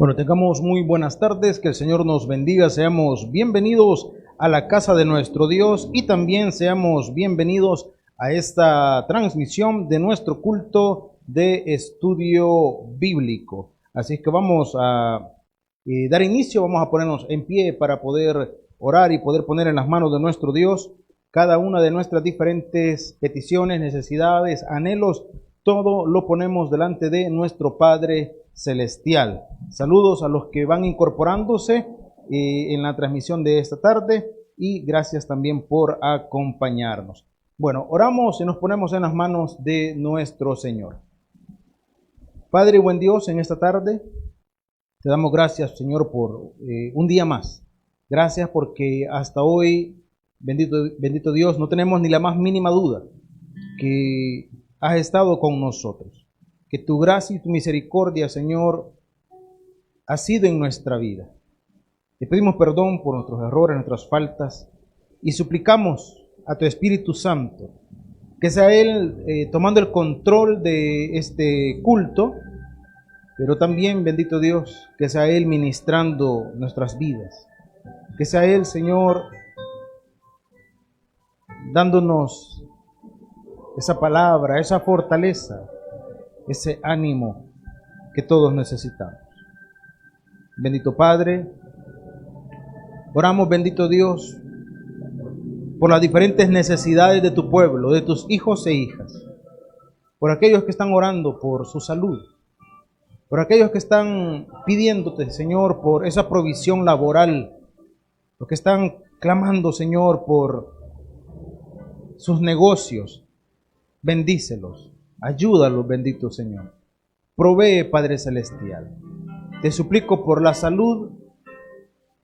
Bueno, tengamos muy buenas tardes, que el Señor nos bendiga, seamos bienvenidos a la casa de nuestro Dios y también seamos bienvenidos a esta transmisión de nuestro culto de estudio bíblico. Así es que vamos a dar inicio, vamos a ponernos en pie para poder orar y poder poner en las manos de nuestro Dios cada una de nuestras diferentes peticiones, necesidades, anhelos, todo lo ponemos delante de nuestro Padre Celestial. Saludos a los que van incorporándose en la transmisión de esta tarde y gracias también por acompañarnos. Bueno, oramos y nos ponemos en las manos de nuestro Señor. Padre, buen Dios, en esta tarde te damos gracias, Señor, por un día más. Gracias porque hasta hoy, bendito Dios, no tenemos ni la más mínima duda que has estado con nosotros. Que tu gracia y tu misericordia, Señor, ha sido en nuestra vida. Te pedimos perdón por nuestros errores, nuestras faltas, y suplicamos a tu Espíritu Santo que sea Él tomando el control de este culto, pero también, bendito Dios, que sea Él ministrando nuestras vidas. Que sea Él, Señor, dándonos esa palabra, esa fortaleza, ese ánimo que todos necesitamos. Bendito Padre, oramos, bendito Dios, por las diferentes necesidades de tu pueblo, de tus hijos e hijas, por aquellos que están orando por su salud, por aquellos que están pidiéndote, Señor, por esa provisión laboral, los que están clamando, Señor, por sus negocios. Bendícelos, ayúdalos, bendito Señor. Provee, Padre Celestial. Te suplico por la salud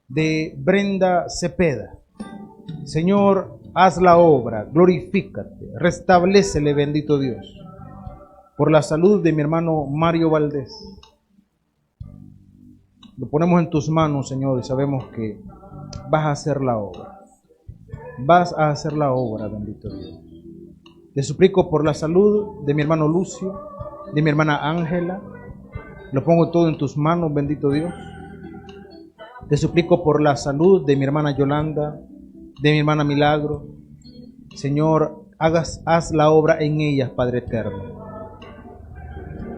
de Brenda Cepeda. Señor, haz la obra, glorifícate, restablécele, bendito Dios. Por la salud de mi hermano Mario Valdés. Lo ponemos en tus manos, Señor, y sabemos que vas a hacer la obra. Vas a hacer la obra, bendito Dios. Te suplico por la salud de mi hermano Lucio, de mi hermana Ángela. Lo pongo todo en tus manos, bendito Dios. Te suplico por la salud de mi hermana Yolanda, de mi hermana Milagro. Señor, haz la obra en ellas, Padre eterno.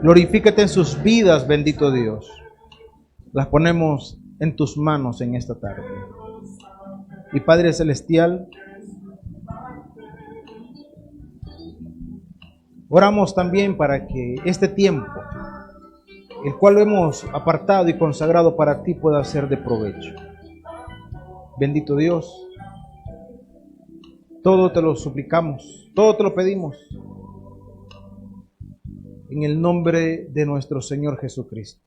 Glorifícate en sus vidas, bendito Dios. Las ponemos en tus manos en esta tarde. Y Padre Celestial, oramos también para que este tiempo, el cual hemos apartado y consagrado para ti, pueda ser de provecho. Bendito Dios, todo te lo suplicamos, todo te lo pedimos, en el nombre de nuestro Señor Jesucristo.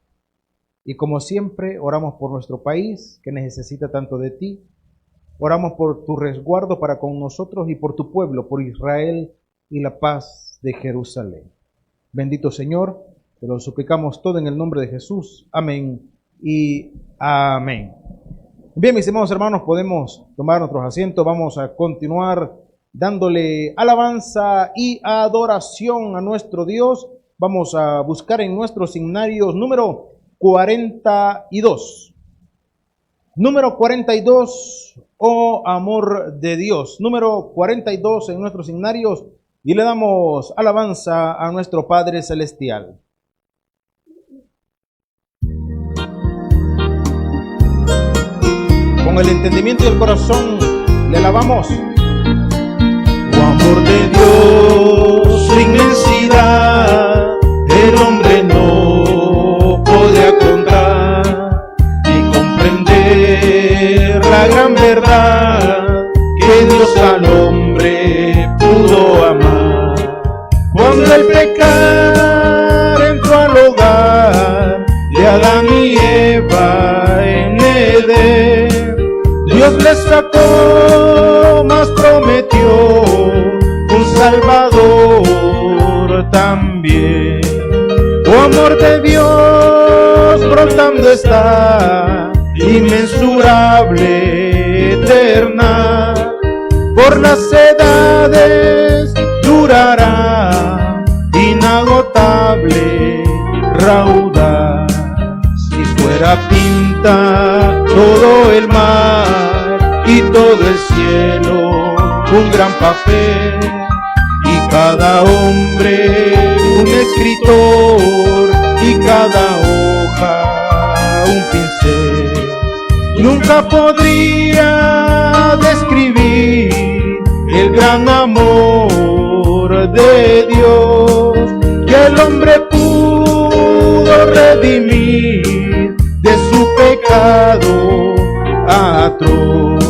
Y como siempre, oramos por nuestro país, que necesita tanto de ti. Oramos por tu resguardo para con nosotros y por tu pueblo, por Israel y la paz de Jerusalén. Bendito Señor, te lo suplicamos todo en el nombre de Jesús. Amén y amén. Bien, mis hermanos, podemos tomar nuestros asientos. Vamos a continuar dándole alabanza y adoración a nuestro Dios. Vamos a buscar en nuestros signarios número 42. Número 42, oh amor de Dios. Número 42 en nuestros signarios. Y le damos alabanza a nuestro Padre Celestial. Con el entendimiento y el corazón le alabamos. Oh amor de Dios, su inmensidad, el hombre no podría contar ni comprender la gran verdad que Dios al hombre pudo amar. Cuando el pecado entró al hogar de Adán y Eva en Edén, Dios les sacó, mas prometió un Salvador también. Oh amor de Dios, brotando está, inmensurable, eterna, por las edades durará, inagotable, raudaz. Si fuera cuenta todo el mar y todo el cielo, un gran papel, y cada hombre un escritor, y cada hoja un pincel. Nunca podría describir el gran amor de Dios que el hombre pudo redimir de su pecado atroz.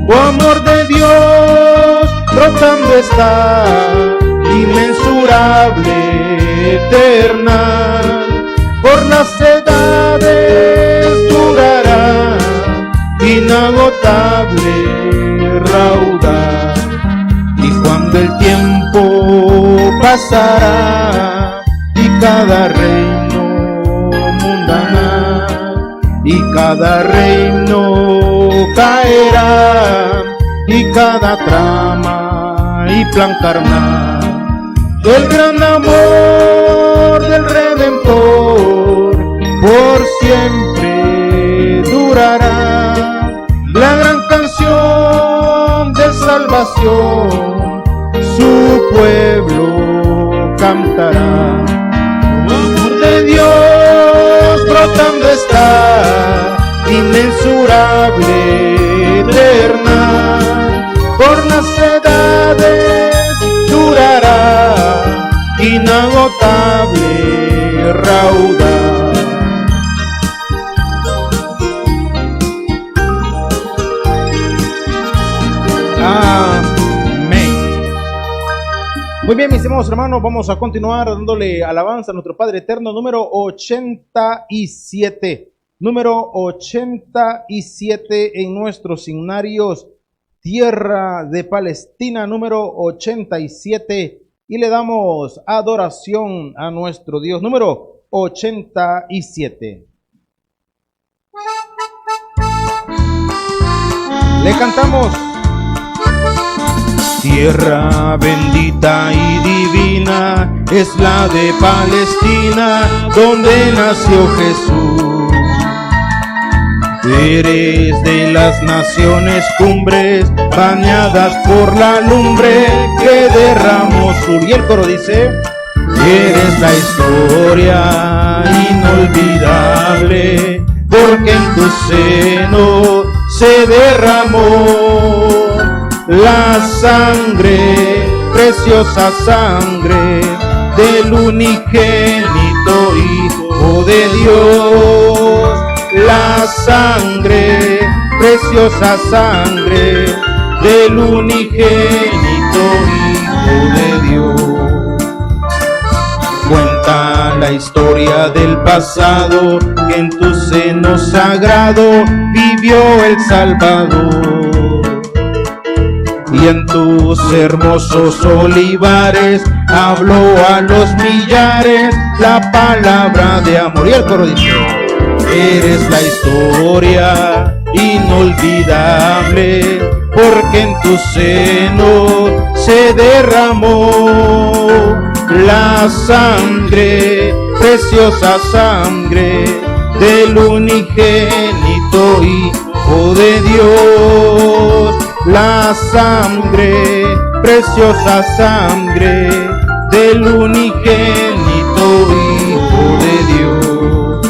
Oh, amor de Dios, brotando está, inmensurable, eterna, por las edades durará, inagotable raudal. Y cuando el tiempo pasará y cada reino mundanal y cada reino caerá y cada trama y plan carnal, el gran amor del Redentor por siempre durará. La gran canción de salvación su pueblo cantará. El amor de Dios brotando está, inmensurable, eterna, por las edades durará, inagotable raudal. Muy bien, mis estimados hermanos, vamos a continuar dándole alabanza a nuestro Padre Eterno, número 87. Número 87 en nuestros signarios, Tierra de Palestina, número 87. Y le damos adoración a nuestro Dios, número 87. Le cantamos. Tierra bendita y divina es la de Palestina, donde nació Jesús. Eres de las naciones cumbres, bañadas por la lumbre que derramó su... Y el coro dice: eres la historia inolvidable, porque en tu seno se derramó la sangre, preciosa sangre del unigénito Hijo de Dios. La sangre, preciosa sangre del unigénito Hijo de Dios. Cuenta la historia del pasado, que en tu seno sagrado vivió el Salvador. Y en tus hermosos olivares habló a los millares la palabra de amor. Y el coro dice: eres la historia inolvidable, porque en tu seno se derramó la sangre, preciosa sangre del unigénito Hijo de Dios. La sangre, preciosa sangre del unigénito Hijo de Dios.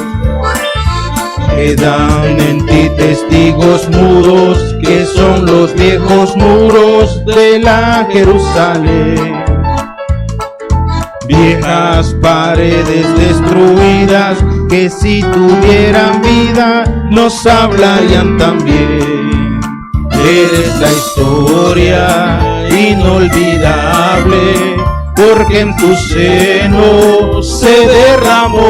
Quedan en ti testigos mudos, que son los viejos muros de la Jerusalén. Viejas paredes destruidas, que si tuvieran vida nos hablarían también. Eres la historia inolvidable, porque en tu seno se derramó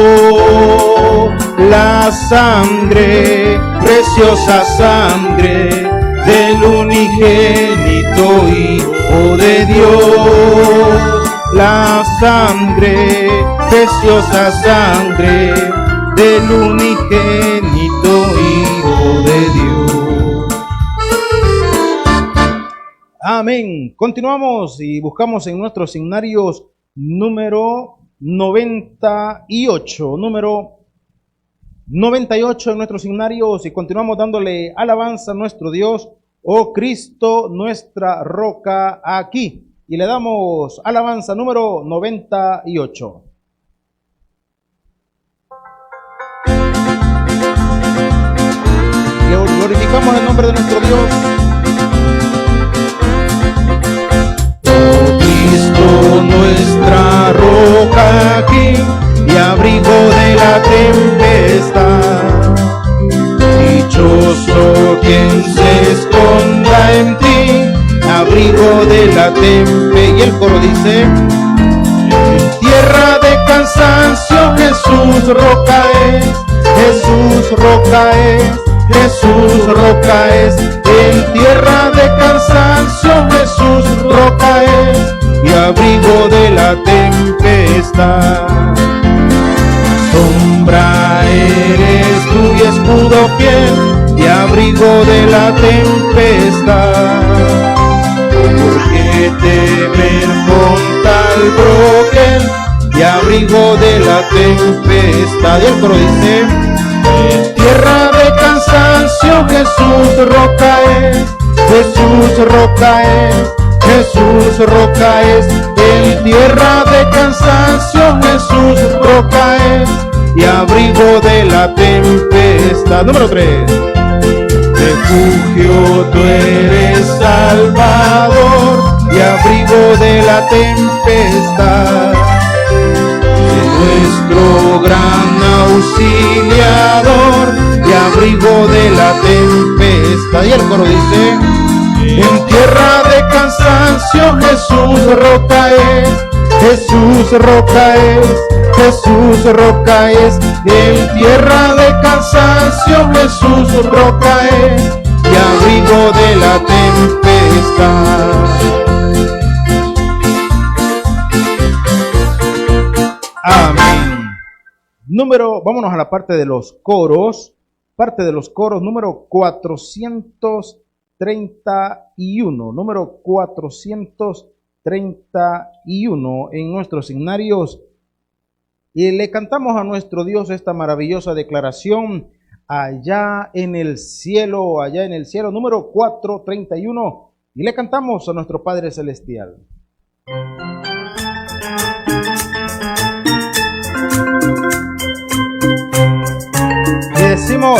la sangre, preciosa sangre del unigénito Hijo de Dios. La sangre, preciosa sangre del unigénito Hijo de Dios. Amén. Continuamos y buscamos en nuestros signarios número 98. Número 98 en nuestros signarios y continuamos dándole alabanza a nuestro Dios, oh Cristo, nuestra roca aquí. Y le damos alabanza número 98. Glorificamos el nombre de nuestro Dios. Oh Cristo, nuestra roca aquí y abrigo de la tempestad. Dichoso quien se esconda en ti, abrigo de la tempestad. Y el coro dice: en tierra de cansancio Jesús roca es, Jesús roca es, Jesús roca es. En tierra de cansancio Jesús roca es, y abrigo de la tempestad. Sombra eres tú y escudo fiel, y abrigo de la tempestad. ¿Por qué temer con tal broquel, y abrigo de la tempestad? Y el coro dice: en tierra de cansancio Jesús roca es, Jesús roca es, Jesús roca es. En tierra de cansancio Jesús roca es, y abrigo de la tempestad. Número 3. Refugio tú eres Salvador, y abrigo de la tempestad. Nuestro gran auxiliador, y abrigo de la tempestad. Y el coro dice: en tierra de cansancio Jesús roca es, Jesús roca es, Jesús roca es. En tierra de cansancio Jesús roca es, y abrigo de la tempestad. Amén. Vámonos a la parte de los coros. Parte de los coros, número 431. Número 431 en nuestros signarios. Y le cantamos a nuestro Dios esta maravillosa declaración: allá en el cielo, número 431. Y le cantamos a nuestro Padre Celestial. Y decimos: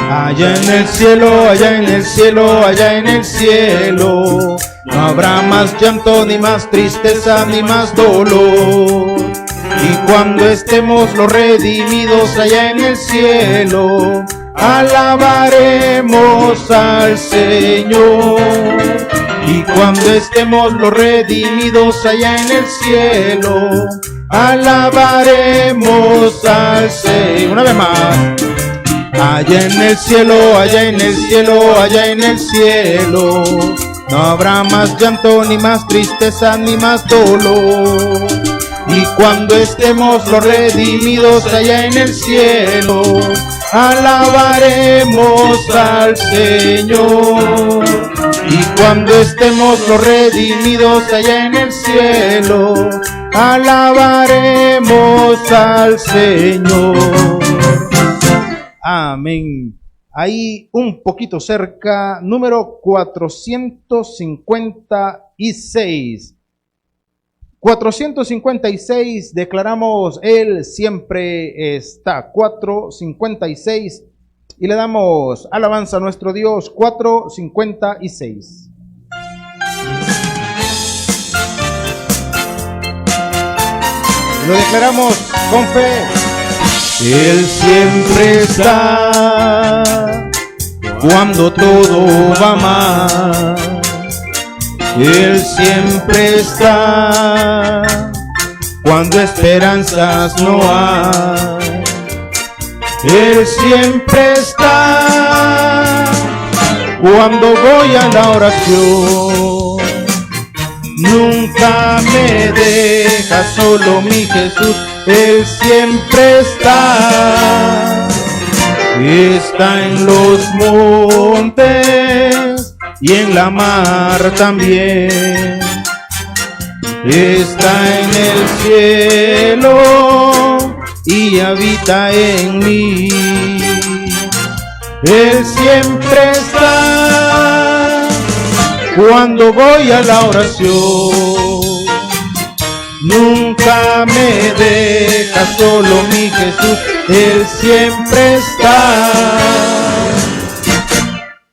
allá en el cielo, allá en el cielo, allá en el cielo, no habrá más llanto, ni más tristeza, ni más dolor. Y cuando estemos los redimidos allá en el cielo, alabaremos al Señor. Y cuando estemos los redimidos allá en el cielo, alabaremos al Señor. Una vez más. Allá en el cielo, allá en el cielo, allá en el cielo, no habrá más llanto, ni más tristeza, ni más dolor. Y cuando estemos los redimidos allá en el cielo, alabaremos al Señor. Y cuando estemos los redimidos allá en el cielo, alabaremos al Señor. Amén. Ahí un poquito cerca, número 456. 456, declaramos Él siempre está. 456, y le damos alabanza a nuestro Dios. 456. Lo declaramos con fe. Él siempre está cuando todo va mal. Él siempre está cuando esperanzas no hay. Él siempre está cuando voy a la oración. Nunca me deja solo mi Jesús. Él siempre está en los montes y en la mar también. Está en el cielo y habita en mí. Él siempre está cuando voy a la oración. Nunca me deja solo mi Jesús, Él siempre está.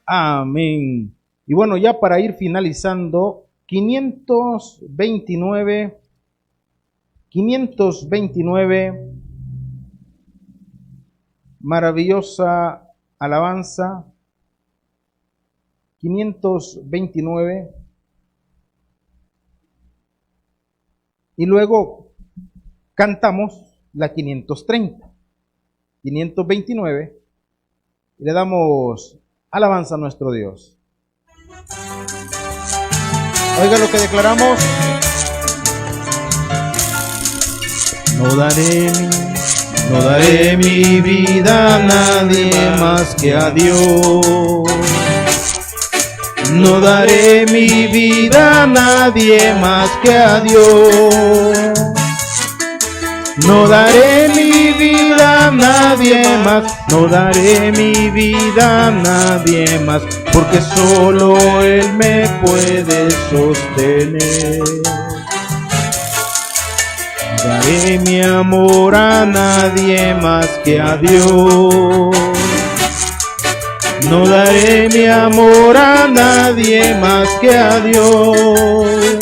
Amén. Y bueno, ya para ir finalizando, 529, maravillosa alabanza, 529. Y luego cantamos la 530, 529, y le damos alabanza a nuestro Dios. Oiga lo que declaramos. No daré mi vida a nadie más que a Dios. No daré mi vida a nadie más que a Dios. No daré mi vida a nadie más. No daré mi vida a nadie más, porque solo Él me puede sostener. No daré mi amor a nadie más que a Dios. No daré mi amor a nadie más que a Dios.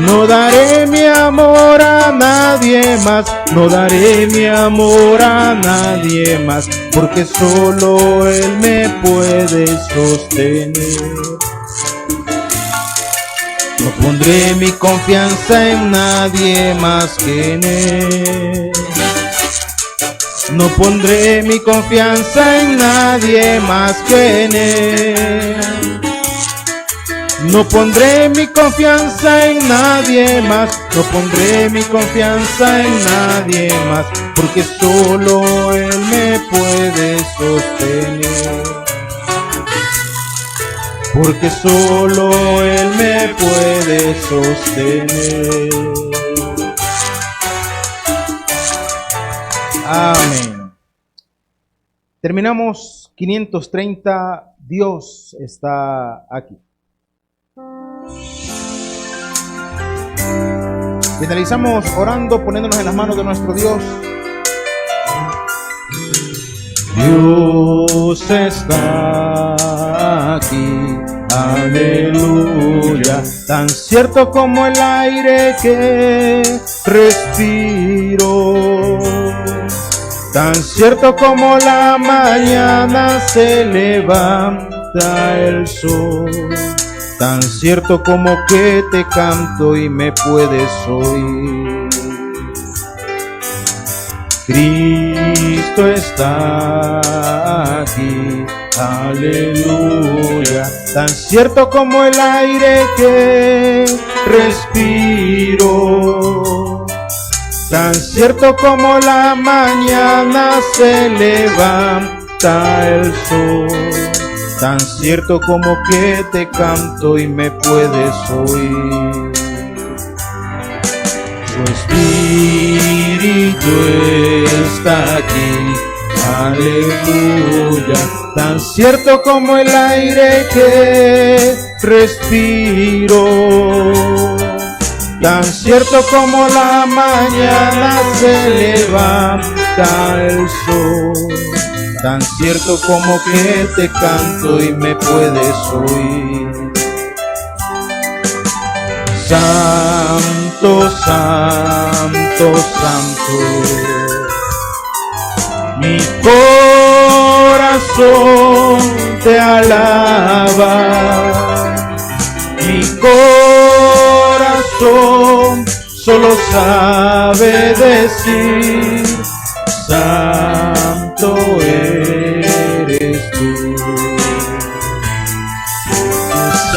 No daré mi amor a nadie más. No daré mi amor a nadie más, porque solo Él me puede sostener. No pondré mi confianza en nadie más que en Él. No pondré mi confianza en nadie más que en Él. No pondré mi confianza en nadie más. No pondré mi confianza en nadie más, porque solo Él me puede sostener. Porque solo Él me puede sostener. Amén. Terminamos 530, Dios está aquí. Finalizamos orando, poniéndonos en las manos de nuestro Dios. Dios está aquí, aleluya, tan cierto como el aire que respiro, tan cierto como la mañana se levanta el sol, tan cierto como que te canto y me puedes oír. Cristo está aquí, aleluya, tan cierto como el aire que respiro, tan cierto como la mañana se levanta el sol, tan cierto como que te canto y me puedes oír. Tu Espíritu está aquí, aleluya, tan cierto como el aire que respiro, tan cierto como la mañana se levanta el sol, tan cierto como que te canto y me puedes oír. Santo, santo, santo, mi corazón te alaba, mi corazón solo sabe decir, santo eres tú,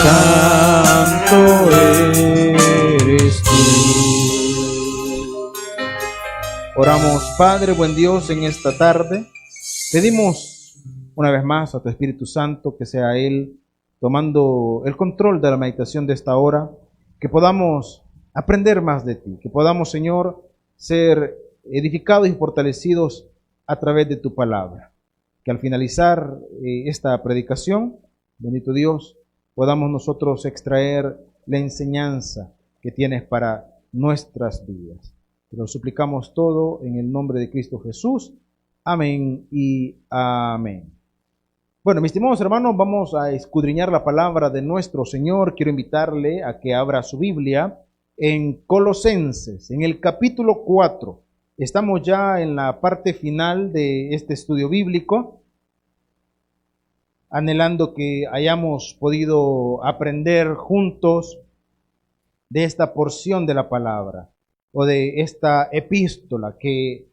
santo eres tú. Oramos, Padre, buen Dios, en esta tarde. Pedimos una vez más a tu Espíritu Santo que sea Él tomando el control de la meditación de esta hora, que podamos aprender más de ti, que podamos, Señor, ser edificados y fortalecidos a través de tu palabra. Que al finalizar esta predicación, bendito Dios, podamos nosotros extraer la enseñanza que tienes para nuestras vidas. Te lo suplicamos todo en el nombre de Cristo Jesús. Amén y amén. Bueno, mis estimados hermanos, vamos a escudriñar la palabra de nuestro Señor. Quiero invitarle a que abra su Biblia en Colosenses, en el capítulo 4. Estamos ya en la parte final de este estudio bíblico, anhelando que hayamos podido aprender juntos de esta porción de la palabra o de esta epístola que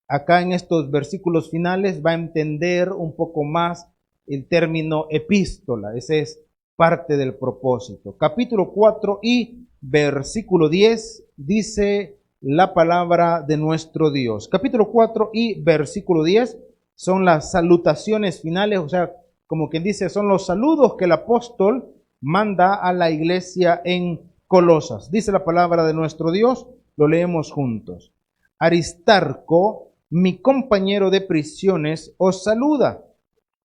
acá en estos versículos finales va a entender un poco más el término epístola. Ese es parte del propósito. Capítulo 4 y versículo 10 dice la palabra de nuestro Dios. Capítulo 4 y versículo 10 son las salutaciones finales, o sea, como quien dice, son los saludos que el apóstol manda a la iglesia en Colosas. Dice la palabra de nuestro Dios, lo leemos juntos. Aristarco, mi compañero de prisiones, os saluda,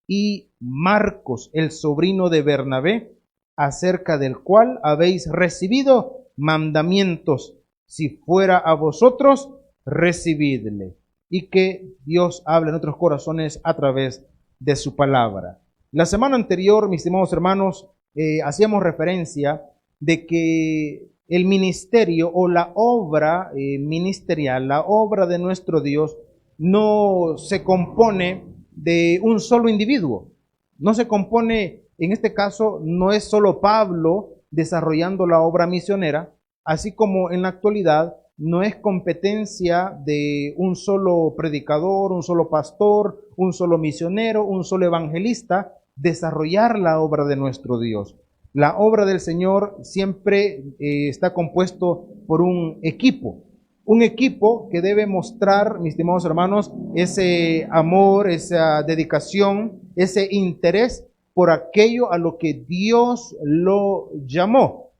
y Marcos, el sobrino de Bernabé, acerca del cual habéis recibido mandamientos. Si fuera a vosotros, recibidle. Y que Dios hable en nuestros corazones a través de su palabra. La semana anterior, mis estimados hermanos, hacíamos referencia de que el ministerio o la obra ministerial, la obra de nuestro Dios, no se compone de un solo individuo. No se compone, en este caso, no es solo Pablo desarrollando la obra misionera, así como en la actualidad no es competencia de un solo predicador, un solo pastor, un solo misionero, un solo evangelista, desarrollar la obra de nuestro Dios. La obra del Señor siempre está compuesto por un equipo que debe mostrar, mis estimados hermanos, ese amor, esa dedicación, ese interés por aquello a lo que Dios lo llamó.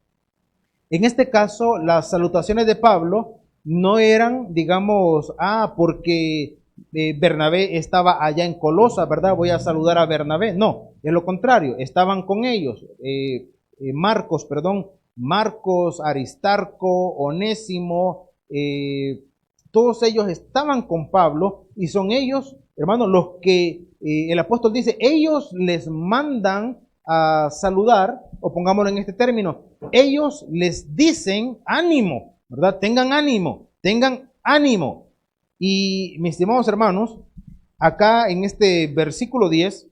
En este caso, las salutaciones de Pablo no eran, digamos, porque Bernabé estaba allá en Colosas, ¿verdad? Voy a saludar a Bernabé. No, es lo contrario, estaban con ellos. Marcos, Aristarco, Onésimo, todos ellos estaban con Pablo y son ellos, hermanos, los que el apóstol dice, ellos les mandan a saludar, o pongámoslo en este término, ellos les dicen ánimo, ¿verdad? Tengan ánimo. Y mis estimados hermanos, acá en este versículo 10,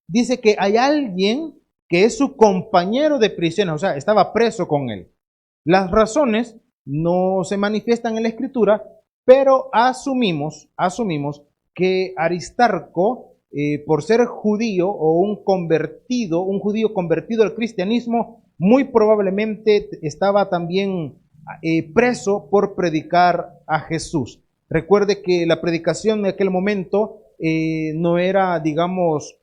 dice que hay alguien que es su compañero de prisiones, o sea, estaba preso con él. Las razones no se manifiestan en la Escritura, pero asumimos que Aristarco, por ser judío o un judío convertido al cristianismo, muy probablemente estaba también preso por predicar a Jesús. Recuerde que la predicación en aquel momento no era, digamos,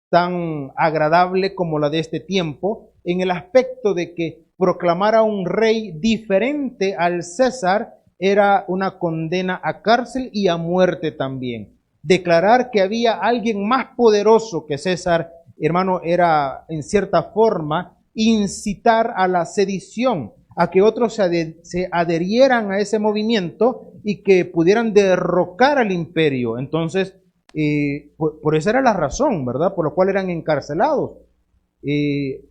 tan agradable como la de este tiempo, en el aspecto de que proclamar a un rey diferente al César era una condena a cárcel y a muerte también. Declarar que había alguien más poderoso que César, hermano, era en cierta forma incitar a la sedición, a que otros se adherieran a ese movimiento y que pudieran derrocar al imperio. Entonces, por esa era la razón, ¿verdad? Por lo cual eran encarcelados.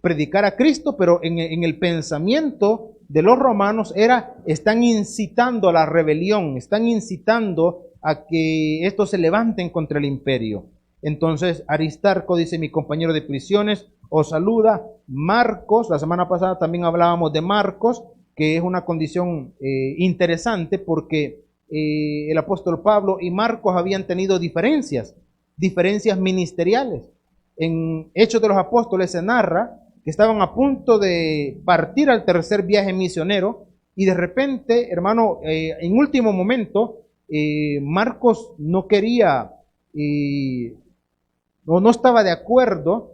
Predicar a Cristo, pero en el pensamiento de los romanos están incitando a la rebelión, están incitando a que estos se levanten contra el imperio. Entonces Aristarco, dice, mi compañero de prisiones, os saluda. Marcos, la semana pasada también hablábamos de Marcos, que es una condición interesante porque el apóstol Pablo y Marcos habían tenido diferencias ministeriales. En Hechos de los Apóstoles se narra que estaban a punto de partir al tercer viaje misionero y de repente, hermano, en último momento, Marcos no quería no estaba de acuerdo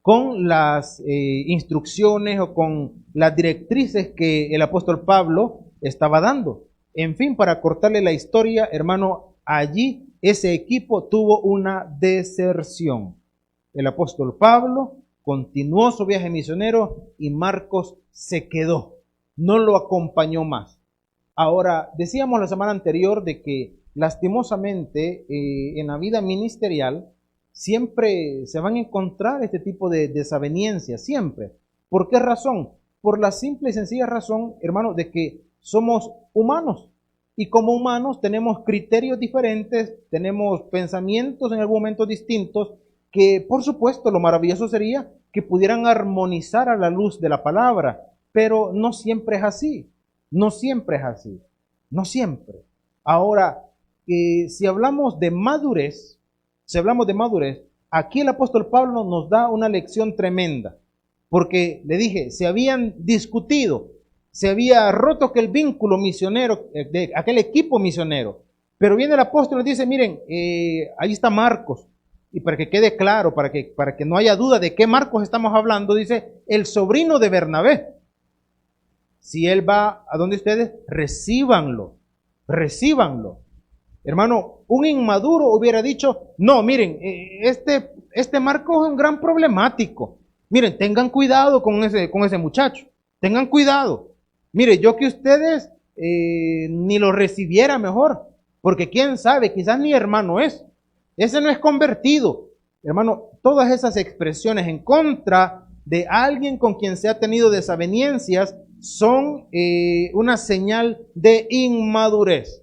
con las instrucciones o con las directrices que el apóstol Pablo estaba dando. En fin, para cortarle la historia, hermano, allí ese equipo tuvo una deserción. El apóstol Pablo continuó su viaje misionero y Marcos se quedó, no lo acompañó más. Ahora, decíamos la semana anterior de que lastimosamente en la vida ministerial siempre se van a encontrar este tipo de desavenencias, siempre. ¿Por qué razón? Por la simple y sencilla razón, hermano, de que somos humanos. Y como humanos tenemos criterios diferentes, tenemos pensamientos en algún momento distintos, que por supuesto lo maravilloso sería que pudieran armonizar a la luz de la palabra, pero no siempre es así, no siempre es así, no siempre. Ahora, si hablamos de madurez, aquí el apóstol Pablo nos da una lección tremenda, porque le dije, se habían discutido, se había roto aquel vínculo misionero, de aquel equipo misionero, pero viene el apóstol y dice, miren, ahí está Marcos, y para que quede claro, para que no haya duda de qué Marcos estamos hablando, dice, el sobrino de Bernabé. Si él va a donde ustedes, recíbanlo. Hermano, un inmaduro hubiera dicho, no, miren, este Marcos es un gran problemático. Miren, tengan cuidado con ese muchacho. Tengan cuidado. Mire, yo que ustedes ni lo recibiera mejor. Porque quién sabe, quizás ni hermano es. Ese no es convertido. Hermano, todas esas expresiones en contra de alguien con quien se ha tenido desavenencias son una señal de inmadurez.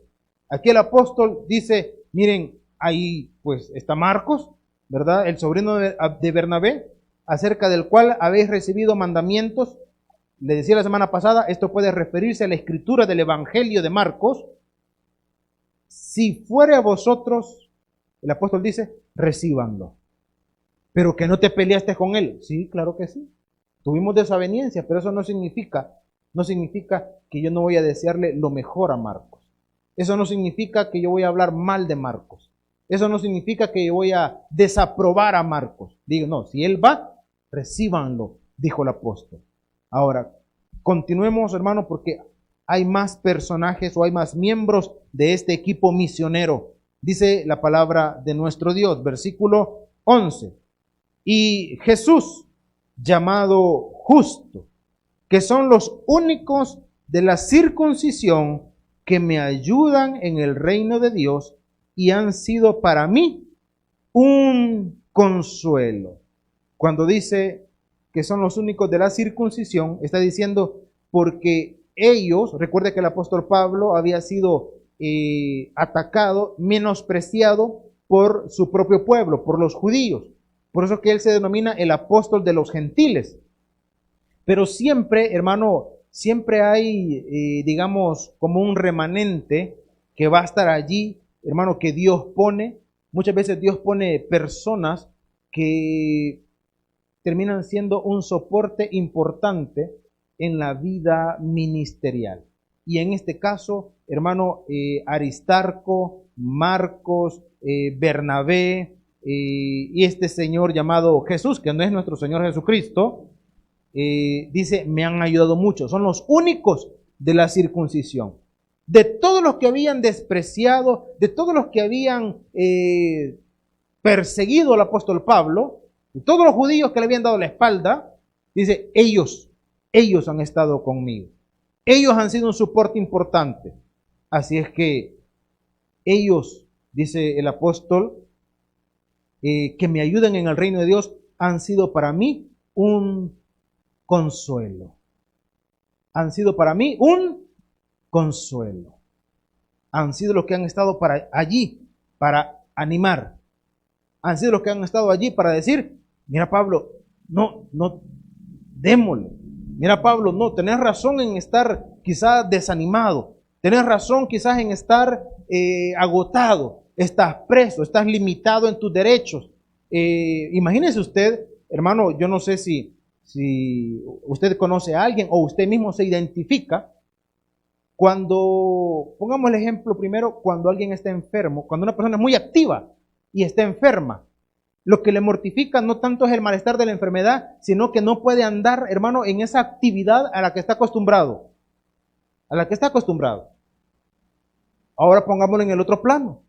Aquí el apóstol dice, miren, ahí pues está Marcos, ¿verdad? El sobrino de Bernabé, acerca del cual habéis recibido mandamientos. Le decía la semana pasada, esto puede referirse a la escritura del Evangelio de Marcos. Si fuere a vosotros, el apóstol dice, recíbanlo. Pero que no te peleaste con él. Sí, claro que sí. Tuvimos desavenencia, pero eso no significa que yo no voy a desearle lo mejor a Marcos. Eso no significa que yo voy a hablar mal de Marcos. Eso no significa que yo voy a desaprobar a Marcos. Digo, no, si él va, recíbanlo, dijo el apóstol. Ahora, continuemos, hermano, porque hay más personajes o hay más miembros de este equipo misionero. Dice la palabra de nuestro Dios, versículo 11. Y Jesús, llamado Justo, que son los únicos de la circuncisión que me ayudan en el reino de Dios y han sido para mí un consuelo. Cuando dice que son los únicos de la circuncisión, está diciendo porque ellos, recuerde que el apóstol Pablo había sido atacado, menospreciado por su propio pueblo, por los judíos. Por eso que él se denomina el apóstol de los gentiles. Pero siempre, hermano, siempre hay, digamos, como un remanente que va a estar allí, hermano, que Dios pone. Muchas veces Dios pone personas que terminan siendo un soporte importante en la vida ministerial. Y en este caso, hermano, Aristarco, Marcos, Bernabé y este señor llamado Jesús, que no es nuestro Señor Jesucristo, dice, me han ayudado mucho. Son los únicos de la circuncisión. De todos los que habían despreciado, de todos los que habían perseguido al apóstol Pablo, de todos los judíos que le habían dado la espalda, dice, ellos han estado conmigo. Ellos han sido un soporte importante. Así es que ellos, dice el apóstol, que me ayudan en el reino de Dios, han sido para mí un consuelo. Han sido para mí un consuelo. Han sido los que han estado allí para animar. Han sido los que han estado allí para decir, mira Pablo, no, démosle. Mira Pablo, no, tenés razón en estar quizás desanimado. Tenés razón quizás en estar agotado. Estás preso, estás limitado en tus derechos. Imagínese usted, hermano, yo no sé si usted conoce a alguien o usted mismo se identifica cuando, pongamos el ejemplo primero, cuando alguien está enfermo, cuando una persona es muy activa y está enferma. Lo que le mortifica no tanto es el malestar de la enfermedad, sino que no puede andar, hermano, en esa actividad a la que está acostumbrado. A la que está acostumbrado. Ahora pongámoslo en el otro plano.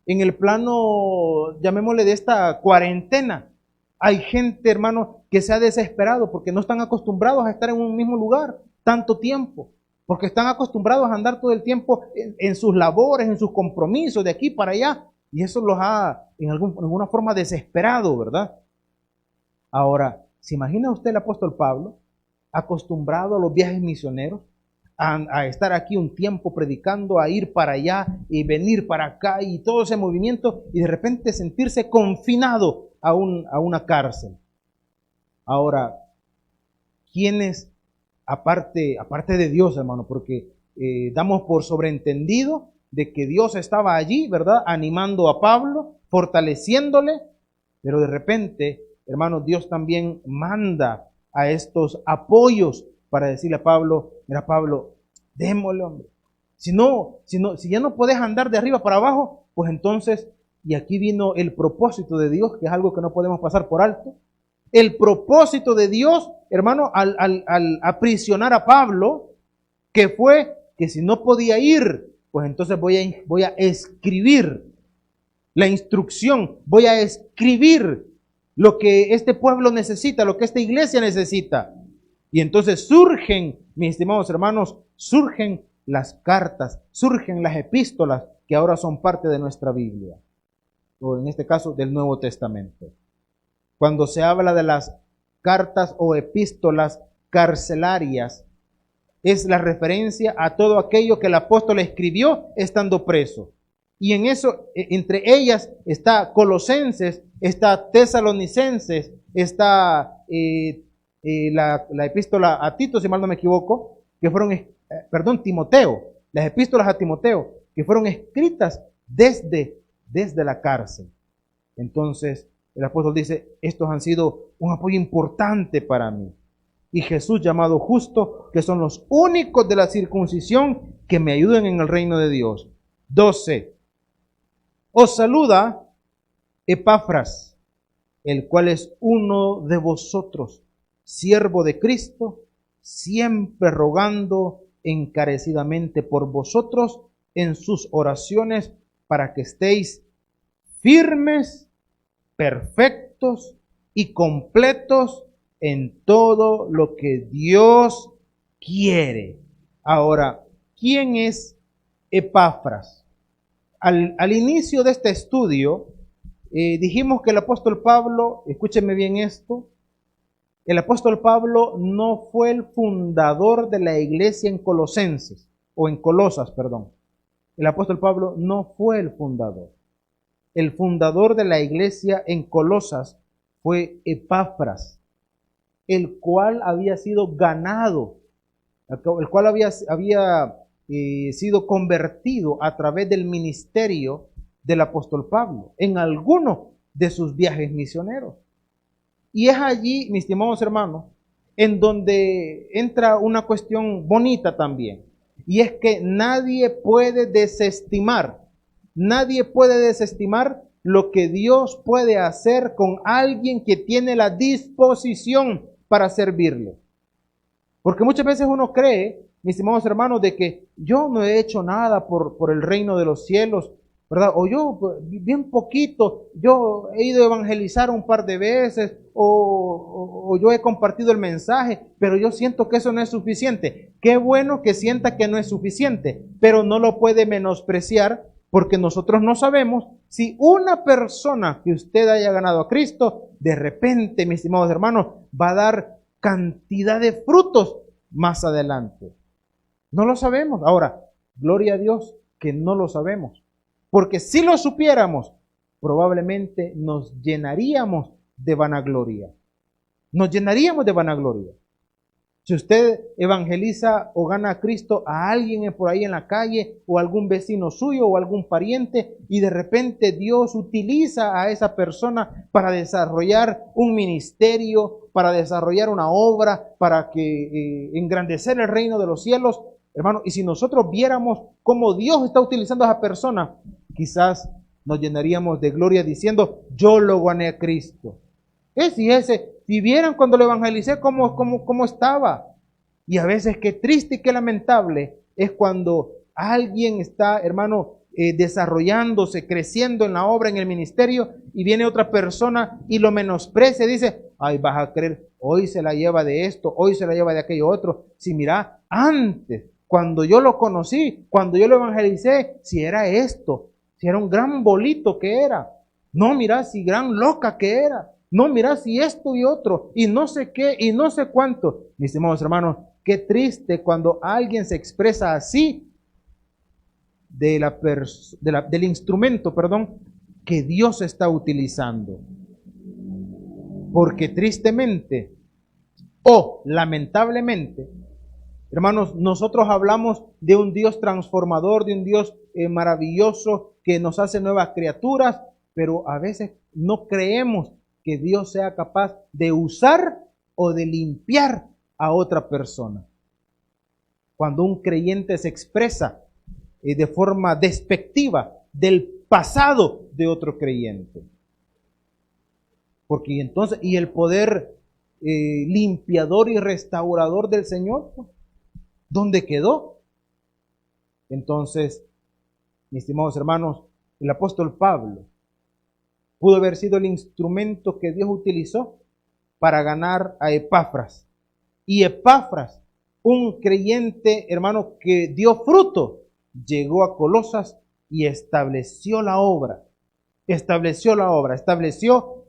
En el plano, llamémosle de esta cuarentena. Hay gente, hermano, que se ha desesperado porque no están acostumbrados a estar en un mismo lugar tanto tiempo. Porque están acostumbrados a andar todo el tiempo en sus labores, en sus compromisos, de aquí para allá. Y eso los ha, en alguna forma, desesperado, ¿verdad? Ahora, ¿se imagina usted el apóstol Pablo, acostumbrado a los viajes misioneros, a estar aquí un tiempo predicando, a ir para allá y venir para acá y todo ese movimiento, y de repente sentirse confinado a una cárcel? Ahora, ¿quiénes, aparte de Dios, hermano? Porque damos por sobreentendido de que Dios estaba allí, ¿verdad? Animando a Pablo, fortaleciéndole, pero de repente, hermano, Dios también manda a estos apoyos para decirle a Pablo: mira, Pablo, démosle, hombre. Si ya no podés andar de arriba para abajo, pues entonces, y aquí vino el propósito de Dios, que es algo que no podemos pasar por alto. El propósito de Dios, hermano, al aprisionar a Pablo, que fue que si no podía ir, pues entonces voy a escribir la instrucción, voy a escribir lo que este pueblo necesita, lo que esta iglesia necesita. Y entonces surgen, mis estimados hermanos, surgen las cartas, surgen las epístolas que ahora son parte de nuestra Biblia, o en este caso del Nuevo Testamento. Cuando se habla de las cartas o epístolas carcelarias, es la referencia a todo aquello que el apóstol escribió estando preso. Y en eso, entre ellas está Colosenses, está Tesalonicenses, está la epístola a Tito, si mal no me equivoco, que fueron, Timoteo, las epístolas a Timoteo, que fueron escritas desde la cárcel. Entonces, el apóstol dice: estos han sido un apoyo importante para mí. Y Jesús llamado justo, que son los únicos de la circuncisión que me ayudan en el reino de Dios. 12. Os saluda Epafras, el cual es uno de vosotros, siervo de Cristo, siempre rogando encarecidamente por vosotros en sus oraciones, para que estéis firmes, perfectos y completos en todo lo que Dios quiere. Ahora, ¿quién es Epafras? Al inicio de este estudio, dijimos que el apóstol Pablo, escúchenme bien esto, el apóstol Pablo no fue el fundador de la iglesia en Colosenses, o en Colosas, perdón. El apóstol Pablo no fue el fundador. El fundador de la iglesia en Colosas fue Epafras, el cual había sido ganado, el cual había sido convertido a través del ministerio del apóstol Pablo en alguno de sus viajes misioneros. Y es allí, mis estimados hermanos, en donde entra una cuestión bonita también, y es que nadie puede desestimar lo que Dios puede hacer con alguien que tiene la disposición para servirle. Porque muchas veces uno cree, mis estimados hermanos, de que yo no he hecho nada por el reino de los cielos, ¿verdad? O yo, bien poquito, yo he ido a evangelizar un par de veces, o yo he compartido el mensaje, pero yo siento que eso no es suficiente. Qué bueno que sienta que no es suficiente, pero no lo puede menospreciar, porque nosotros no sabemos si una persona que usted haya ganado a Cristo, de repente, mis estimados hermanos, va a dar cantidad de frutos más adelante. No lo sabemos. Ahora, gloria a Dios que no lo sabemos. Porque si lo supiéramos, probablemente nos llenaríamos de vanagloria. Nos llenaríamos de vanagloria. Si usted evangeliza o gana a Cristo a alguien por ahí en la calle, o algún vecino suyo, o algún pariente, y de repente Dios utiliza a esa persona para desarrollar un ministerio, para desarrollar una obra, para que engrandecer el reino de los cielos, hermano, y si nosotros viéramos cómo Dios está utilizando a esa persona, quizás nos llenaríamos de gloria diciendo: yo lo gané a Cristo. Si vieran cuando lo evangelicé cómo estaba. Y a veces qué triste y qué lamentable es cuando Alguien está, hermano, desarrollándose, creciendo en la obra, en el ministerio, y viene otra persona y lo menosprecia, dice, ay, vas a creer, hoy se la lleva de esto, hoy se la lleva de aquello otro. Si mira, antes, cuando yo lo conocí, cuando yo lo evangelicé, si era esto, si era un gran bolito que era. No, mira, si gran loca que era. No, mira, si esto y otro, y no sé qué, y no sé cuánto. Mis estimados hermanos, qué triste cuando alguien se expresa así del instrumento, que Dios está utilizando. Porque tristemente o lamentablemente, hermanos, nosotros hablamos de un Dios transformador, de un Dios maravilloso que nos hace nuevas criaturas, pero a veces no creemos que Dios sea capaz de usar o de limpiar a otra persona. Cuando un creyente se expresa de forma despectiva del pasado de otro creyente. Porque entonces, y el poder limpiador y restaurador del Señor, ¿dónde quedó? Entonces, mis estimados hermanos, el apóstol Pablo pudo haber sido el instrumento que Dios utilizó para ganar a Epafras. Y Epafras, un creyente, hermano, que dio fruto, llegó a Colosas y estableció la obra. Estableció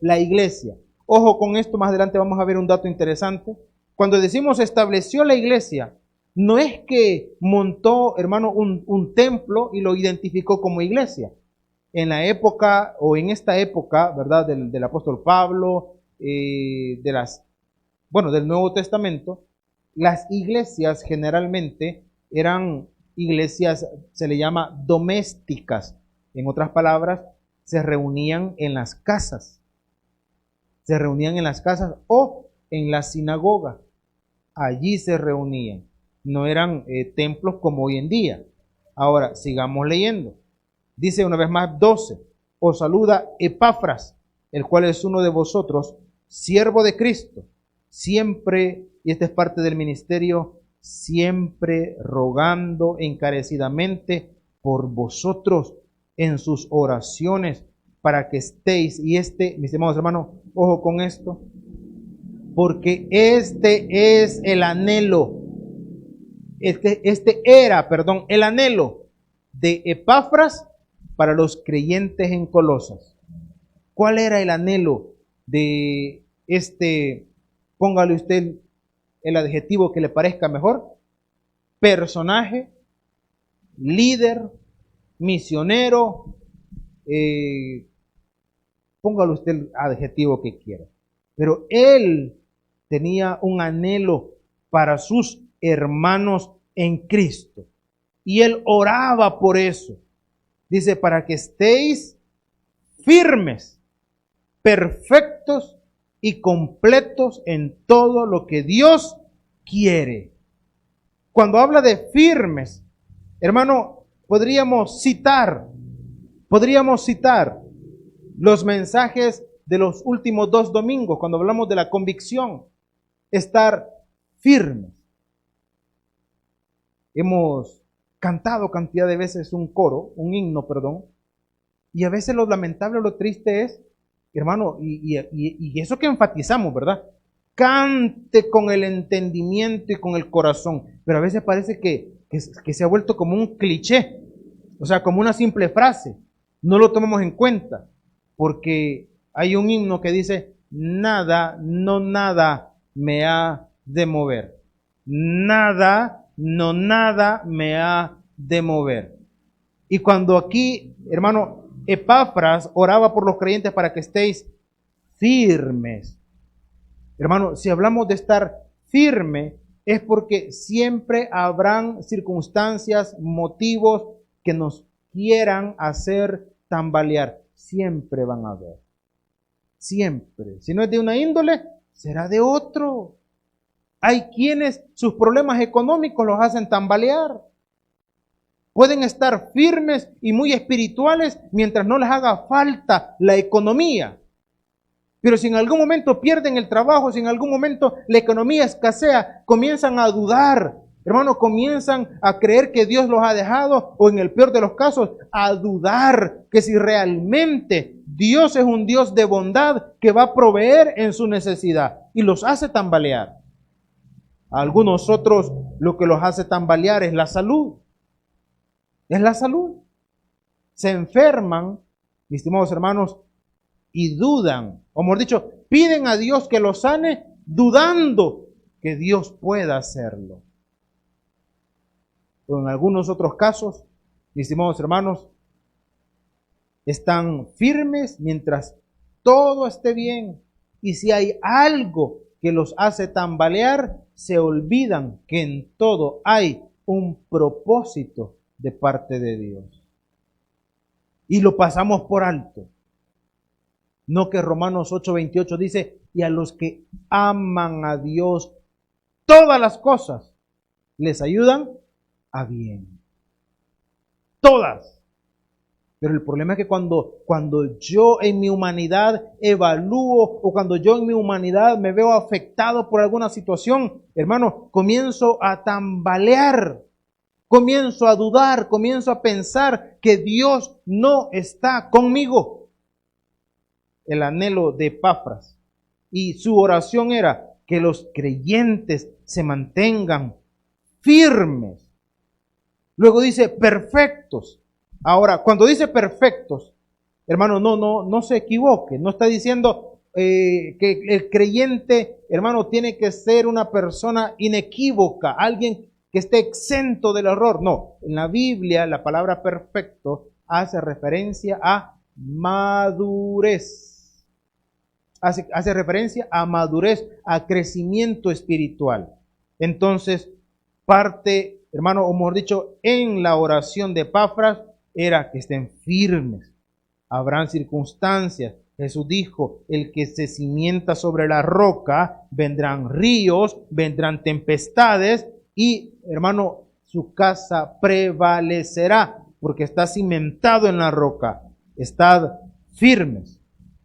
la iglesia. Ojo con esto, más adelante vamos a ver un dato interesante. Cuando decimos estableció la iglesia, no es que montó, hermano, un templo y lo identificó como iglesia. En la época, o en esta época, ¿verdad?, del apóstol Pablo, del Nuevo Testamento, las iglesias generalmente eran iglesias, se le llama domésticas. En otras palabras, se reunían en las casas. Se reunían en las casas o en la sinagoga. Allí se reunían. No eran templos como hoy en día. Ahora, sigamos leyendo. Dice una vez más 12. Os saluda Epafras, el cual es uno de vosotros, siervo de Cristo, siempre, y esta es parte del ministerio, siempre rogando encarecidamente por vosotros en sus oraciones, para que estéis, y mis estimados hermanos, ojo con esto, porque este es el anhelo, el anhelo de Epafras para los creyentes en Colosas. ¿Cuál era el anhelo de póngale usted el adjetivo que le parezca mejor? Personaje, líder, misionero, póngale usted el adjetivo que quiera. Pero él tenía un anhelo para sus hermanos en Cristo. Y él oraba por eso. Dice, para que estéis firmes, perfectos y completos en todo lo que Dios quiere. Cuando habla de firmes, hermano, podríamos citar los mensajes de los últimos 2 domingos, cuando hablamos de la convicción, estar firmes. Hemos cantado cantidad de veces un himno, y a veces lo lamentable, lo triste es, hermano, y eso que enfatizamos, ¿verdad? Cante con el entendimiento y con el corazón, pero a veces parece que se ha vuelto como un cliché, o sea, como una simple frase. No lo tomamos en cuenta, porque hay un himno que dice, nada me ha de mover. Nada me ha de mover. Y cuando aquí, hermano, Epafras oraba por los creyentes para que estéis firmes. Hermano, si hablamos de estar firme, es porque siempre habrán circunstancias, motivos que nos quieran hacer tambalear. Siempre van a haber. Siempre. Si no es de una índole, será de otro. Hay quienes sus problemas económicos los hacen tambalear. Pueden estar firmes y muy espirituales mientras no les haga falta la economía. Pero si en algún momento pierden el trabajo, si en algún momento la economía escasea, comienzan a dudar Hermano, comienzan a creer que Dios los ha dejado, o en el peor de los casos, a dudar que si realmente Dios es un Dios de bondad que va a proveer en su necesidad, y los hace tambalear. A algunos otros lo que los hace tambalear es la salud. Es la salud. Se enferman, mis estimados hermanos, y dudan, o mejor dicho, piden a Dios que los sane, dudando que Dios pueda hacerlo. Pero en algunos otros casos, mis estimados hermanos, están firmes mientras todo esté bien. Y si hay algo que los hace tambalear, se olvidan que en todo hay un propósito de parte de Dios. Y lo pasamos por alto. No que Romanos 8:28 dice, y a los que aman a Dios, todas las cosas les ayudan a bien. Todas. Pero el problema es que cuando yo en mi humanidad evalúo, o cuando yo en mi humanidad me veo afectado por alguna situación, hermano, comienzo a tambalear, comienzo a dudar, comienzo a pensar que Dios no está conmigo. El anhelo de Epafras y su oración era que los creyentes se mantengan firmes. Luego dice perfectos. Ahora, cuando dice perfectos, hermano, no se equivoque. No está diciendo que el creyente, hermano, tiene que ser una persona inequívoca, alguien que esté exento del error. No, en la Biblia la palabra perfecto hace referencia a madurez. Hace referencia a madurez, a crecimiento espiritual. Entonces, parte, hermano, o mejor dicho, en la oración de Epafras, era que estén firmes. Habrán circunstancias. Jesús dijo, el que se cimienta sobre la roca, vendrán ríos, vendrán tempestades y, hermano, su casa prevalecerá porque está cimentado en la roca. Estad firmes.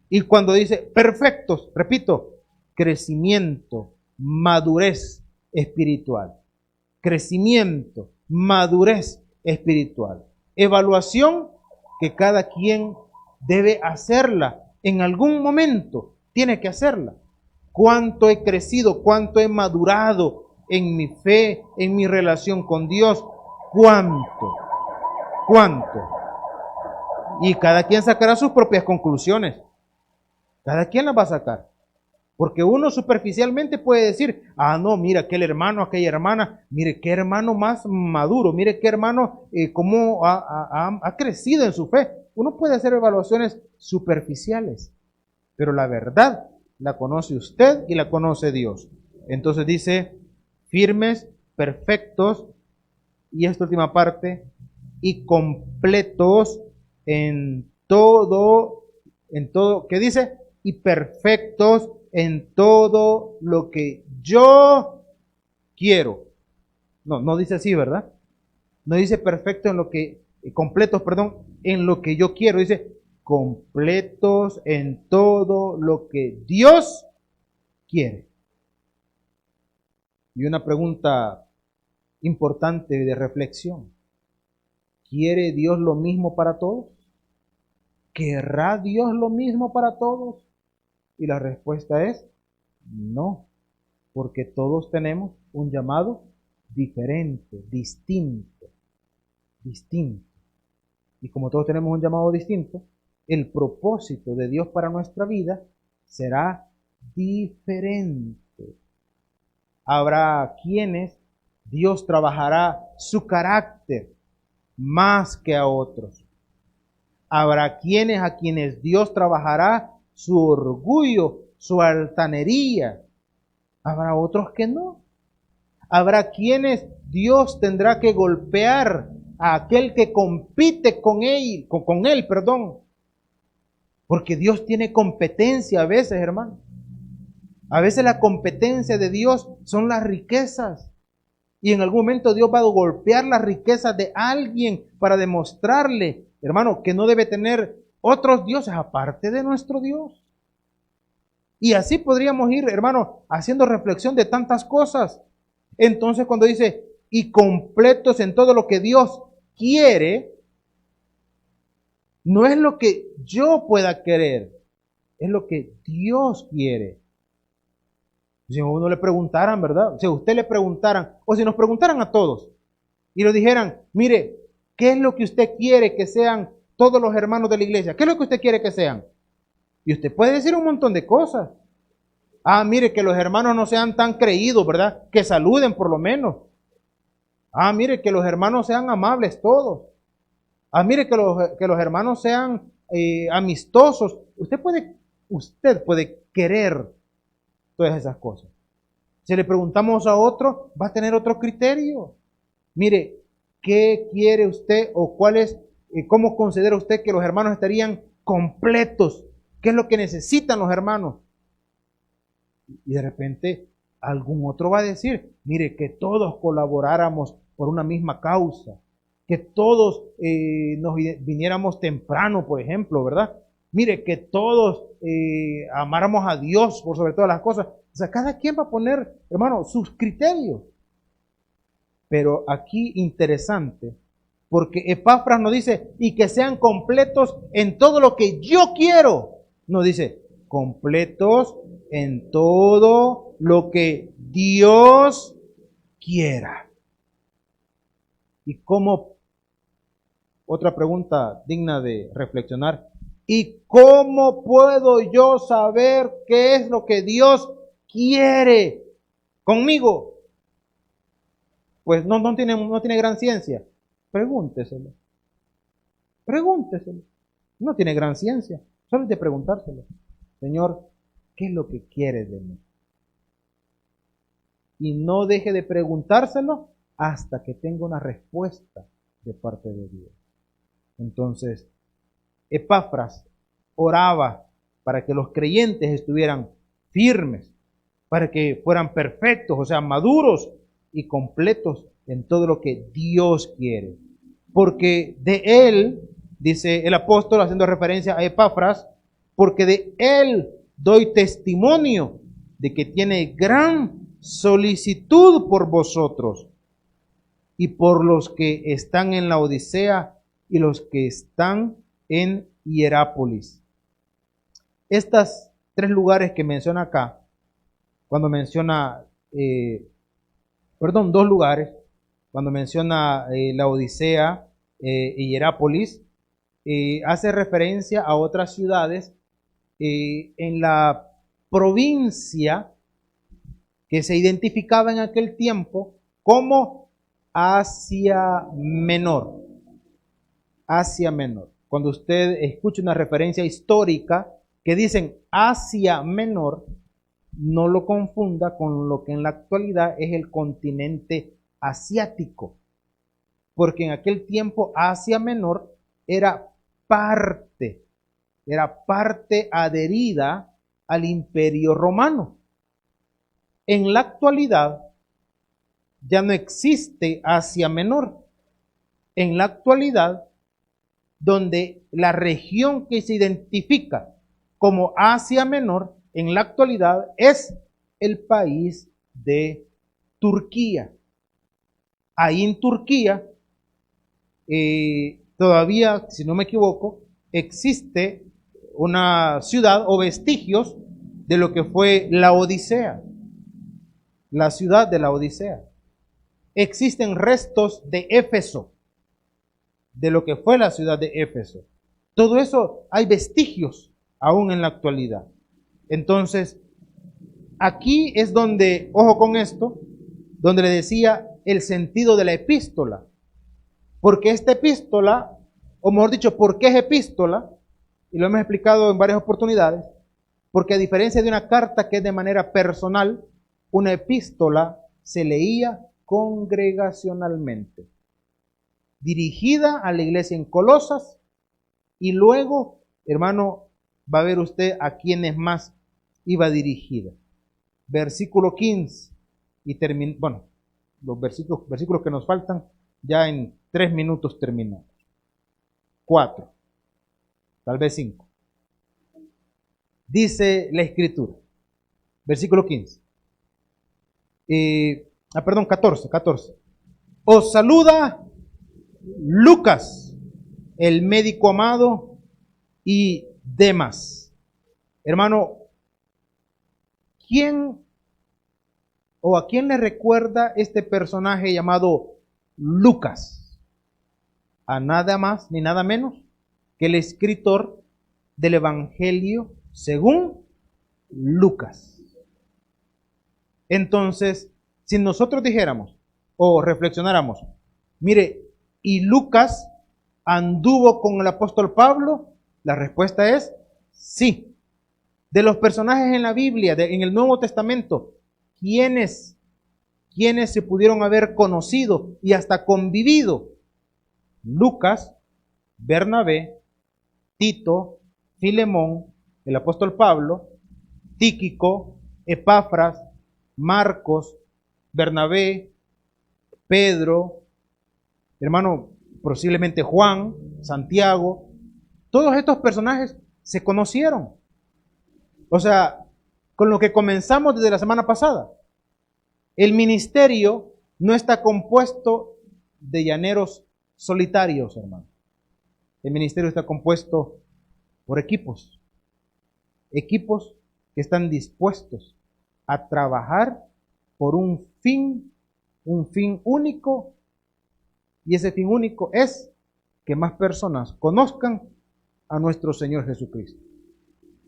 Y cuando dice perfectos, repito, crecimiento, madurez espiritual. Crecimiento, madurez espiritual. Evaluación que cada quien debe hacerla. En algún momento tiene que hacerla. ¿Cuánto he crecido? ¿Cuánto he madurado en mi fe, en mi relación con Dios? ¿Cuánto? ¿Cuánto? Y cada quien sacará sus propias conclusiones. Cada quien las va a sacar. Porque uno superficialmente puede decir, no, mira, aquel hermano, aquella hermana, mire qué hermano más maduro, mire qué hermano cómo ha crecido en su fe. Uno puede hacer evaluaciones superficiales, pero la verdad la conoce usted y la conoce Dios. Entonces dice, firmes, perfectos, y esta última parte, y completos en todo, ¿qué dice? Y perfectos en todo lo que yo quiero. No dice así, ¿verdad? No dice perfecto en lo que, completos, perdón, en lo que yo quiero. Dice completos en todo lo que Dios quiere. Y una pregunta importante de reflexión. ¿Quiere Dios lo mismo para todos? ¿Querrá Dios lo mismo para todos? Y la respuesta es no, porque todos tenemos un llamado diferente, distinto. Y como todos tenemos un llamado distinto, el propósito de Dios para nuestra vida será diferente. Habrá quienes Dios trabajará su carácter más que a otros. Habrá a quienes Dios trabajará su orgullo, su altanería. Habrá otros que no. Habrá quienes Dios tendrá que golpear a aquel que compite con él, porque Dios tiene competencia a veces, hermano. A veces la competencia de Dios son las riquezas. Y en algún momento Dios va a golpear las riquezas de alguien para demostrarle, hermano, que no debe tener otros dioses aparte de nuestro Dios. Y así podríamos ir, hermano, haciendo reflexión de tantas cosas. Entonces cuando dice y completos en todo lo que Dios quiere, no es lo que yo pueda querer, es lo que Dios quiere. Si a uno le preguntaran, ¿verdad? Si a usted le preguntaran, o si nos preguntaran a todos, y nos dijeran, mire, ¿qué es lo que usted quiere que sean todos los hermanos de la iglesia? ¿Qué es lo que usted quiere que sean? Y usted puede decir un montón de cosas. Ah, mire, que los hermanos no sean tan creídos, ¿verdad? Que saluden por lo menos. Ah, mire, que los hermanos sean amables todos. Ah, mire, que los hermanos sean amistosos. Usted puede querer todas esas cosas. Si le preguntamos a otro, va a tener otro criterio. Mire, ¿qué quiere usted o cómo considera usted que los hermanos estarían completos? ¿Qué es lo que necesitan los hermanos? Y de repente algún otro va a decir, mire, que todos colaboráramos por una misma causa, que todos nos viniéramos temprano, por ejemplo, ¿verdad? Mire, que todos amáramos a Dios por sobre todas las cosas. O sea, cada quien va a poner, hermano, sus criterios. Pero aquí interesante, porque Epafras nos dice, y que sean completos en todo lo que yo quiero. Nos dice, completos en todo lo que Dios quiera. Y como otra pregunta digna de reflexionar, ¿y cómo puedo yo saber qué es lo que Dios quiere conmigo? Pues no tiene gran ciencia. Pregúnteselo. Pregúnteselo. No tiene gran ciencia. Solo es de preguntárselo. Señor, ¿qué es lo que quieres de mí? Y no deje de preguntárselo hasta que tenga una respuesta de parte de Dios. Entonces, Epafras oraba para que los creyentes estuvieran firmes, para que fueran perfectos, o sea, maduros y completos en todo lo que Dios quiere. Porque de él, dice el apóstol haciendo referencia a Epafras, porque de él doy testimonio de que tiene gran solicitud por vosotros y por los que están en la Odisea y los que están en Hierápolis. Estos tres lugares que menciona acá, cuando menciona, dos lugares, cuando menciona la Odisea y Hierápolis, hace referencia a otras ciudades en la provincia que se identificaba en aquel tiempo como Asia Menor. Asia Menor. Cuando usted escucha una referencia histórica que dicen Asia Menor, no lo confunda con lo que en la actualidad es el continente asiático. Porque en aquel tiempo Asia Menor era parte adherida al Imperio Romano. En la actualidad ya no existe Asia Menor. En la actualidad, donde la región que se identifica como Asia Menor, en la actualidad es el país de Turquía. Ahí en Turquía, todavía, si no me equivoco, existe una ciudad o vestigios de lo que fue la Odisea, la ciudad de la Odisea. Existen restos de Éfeso, de lo que fue la ciudad de Éfeso. Todo eso hay vestigios aún en la actualidad. Entonces, aquí es donde, ojo con esto, donde le decía el sentido de la epístola. Porque esta epístola, o mejor dicho, ¿por qué es epístola? Y lo hemos explicado en varias oportunidades. Porque a diferencia de una carta que es de manera personal, una epístola se leía congregacionalmente, dirigida a la iglesia en Colosas, y luego, hermano, va a ver usted a quiénes más iba dirigida. Versículo 15, y los versículos que nos faltan, ya en 3 minutos terminamos. 4, tal vez 5. Dice la Escritura, versículo 15. 14. Os saluda Lucas, el médico amado, y Demas. Hermano, ¿quién o a quién le recuerda este personaje llamado Lucas? A nada más ni nada menos que el escritor del Evangelio según Lucas. Entonces, si nosotros dijéramos o reflexionáramos, mire, ¿y Lucas anduvo con el apóstol Pablo? La respuesta es sí. De los personajes en la Biblia, en el Nuevo Testamento, ¿quiénes se pudieron haber conocido y hasta convivido? Lucas, Bernabé, Tito, Filemón, el apóstol Pablo, Tíquico, Epafras, Marcos, Bernabé, Pedro, hermano, posiblemente Juan, Santiago. Todos estos personajes se conocieron. O sea, con lo que comenzamos desde la semana pasada. El ministerio no está compuesto de llaneros solitarios, hermano. El ministerio está compuesto por equipos. Equipos que están dispuestos a trabajar por un fin único. Y ese fin único es que más personas conozcan a nuestro Señor Jesucristo.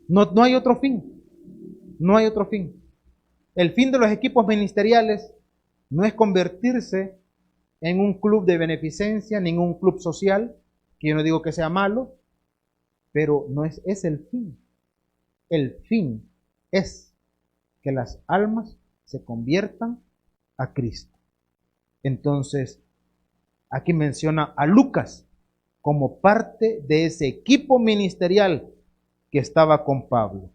No hay otro fin. No hay otro fin. El fin de los equipos ministeriales no es convertirse en un club de beneficencia, ni en un club social, que yo no digo que sea malo, pero no es el fin. El fin es que las almas se conviertan a Cristo. Entonces, aquí menciona a Lucas como parte de ese equipo ministerial que estaba con Pablo.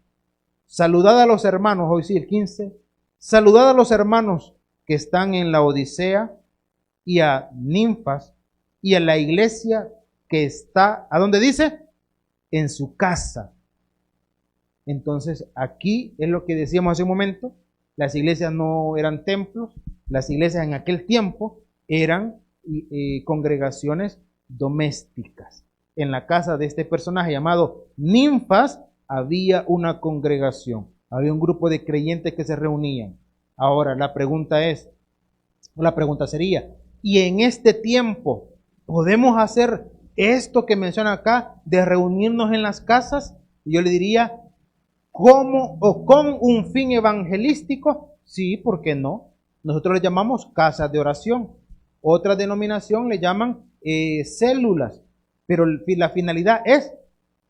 Saludad a los hermanos, hoy sí el 15, saludad a los hermanos que están en la Odisea y a Ninfas y a la iglesia que está, ¿a dónde dice? En su casa. Entonces aquí es lo que decíamos hace un momento, las iglesias no eran templos, las iglesias en aquel tiempo eran congregaciones domésticas. En la casa de este personaje llamado Ninfas había una congregación, había un grupo de creyentes que se reunían. Ahora la pregunta sería, ¿y en este tiempo podemos hacer esto que menciona acá de reunirnos en las casas? Y yo le diría, ¿cómo o con un fin evangelístico? Sí, ¿por qué no? Nosotros le llamamos casas de oración. Otra denominación le llaman células. Pero la finalidad es,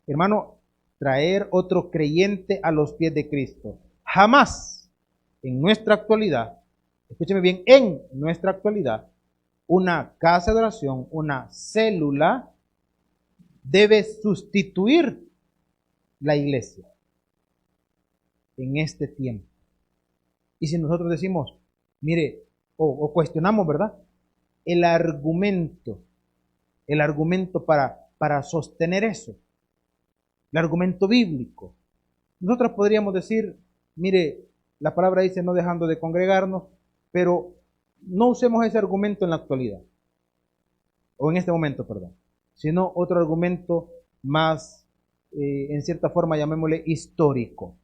hermano, traer otro creyente a los pies de Cristo. Jamás en nuestra actualidad, escúcheme bien, en nuestra actualidad, una casa de oración, una célula, debe sustituir la iglesia en este tiempo. Y si nosotros decimos, mire, o cuestionamos, ¿verdad? El argumento para sostener eso, el argumento bíblico. Nosotros podríamos decir, mire, la palabra dice no dejando de congregarnos, pero no usemos ese argumento en la actualidad, o en este momento, perdón, sino otro argumento más, en cierta forma, llamémosle histórico.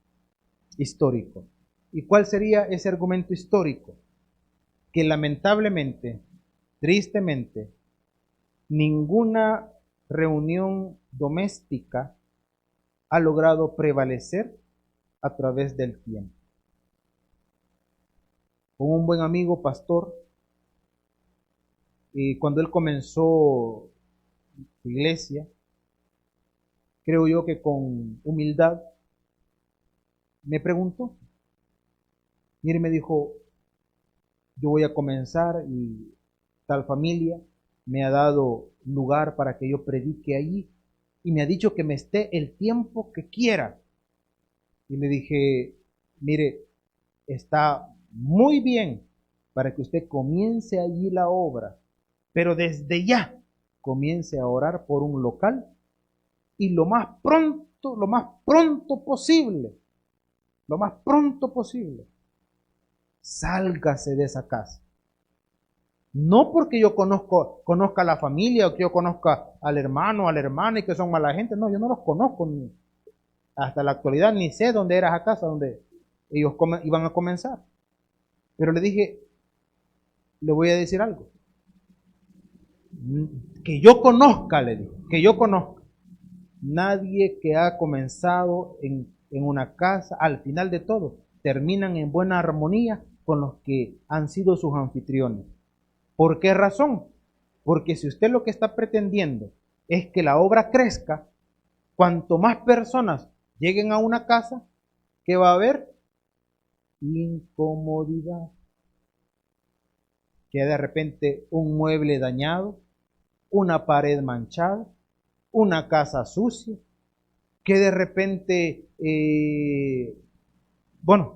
¿Y cuál sería ese argumento histórico? Que lamentablemente, tristemente, ninguna reunión doméstica ha logrado prevalecer a través del tiempo. Con un buen amigo pastor, y cuando él comenzó su iglesia, creo yo que con humildad, me preguntó, mire, me dijo, yo voy a comenzar y tal familia me ha dado lugar para que yo predique allí y me ha dicho que me esté el tiempo que quiera. Y le dije, mire, está muy bien para que usted comience allí la obra, pero desde ya comience a orar por un local y lo más pronto posible, sálgase de esa casa. No porque yo conozca a la familia o que yo conozca al hermano, a la hermana y que son mala gente. No, yo no los conozco hasta la actualidad, ni sé dónde era esa casa donde ellos iban a comenzar. Pero le dije, le voy a decir algo. Que yo conozca, le digo, que yo conozca. Nadie que ha comenzado en una casa, al final de todo, terminan en buena armonía con los que han sido sus anfitriones. ¿Por qué razón? Porque si usted lo que está pretendiendo es que la obra crezca, cuanto más personas lleguen a una casa, ¿qué va a haber? Incomodidad. Que de repente un mueble dañado, una pared manchada, una casa sucia, que de repente,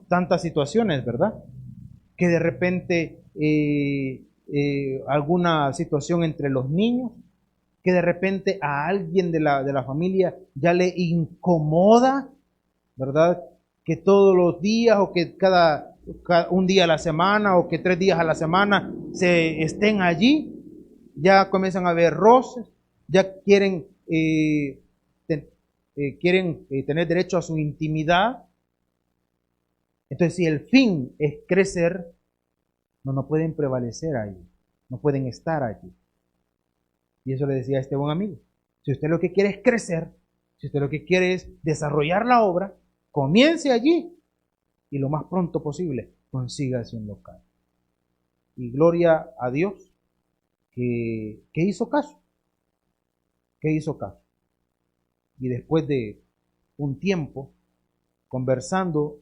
tantas situaciones, ¿verdad? Que de repente alguna situación entre los niños, que de repente a alguien de la familia ya le incomoda, ¿verdad? Que todos los días o que cada un día a la semana o que 3 días a la semana se estén allí, ya comienzan a haber roces, ya quieren tener derecho a su intimidad. Entonces, si el fin es crecer, no pueden prevalecer allí, no pueden estar allí. Y eso le decía a este buen amigo. Si usted lo que quiere es crecer, si usted lo que quiere es desarrollar la obra, comience allí y lo más pronto posible consígase un local. Y gloria a Dios que hizo caso. Que hizo caso. Y después de un tiempo conversando,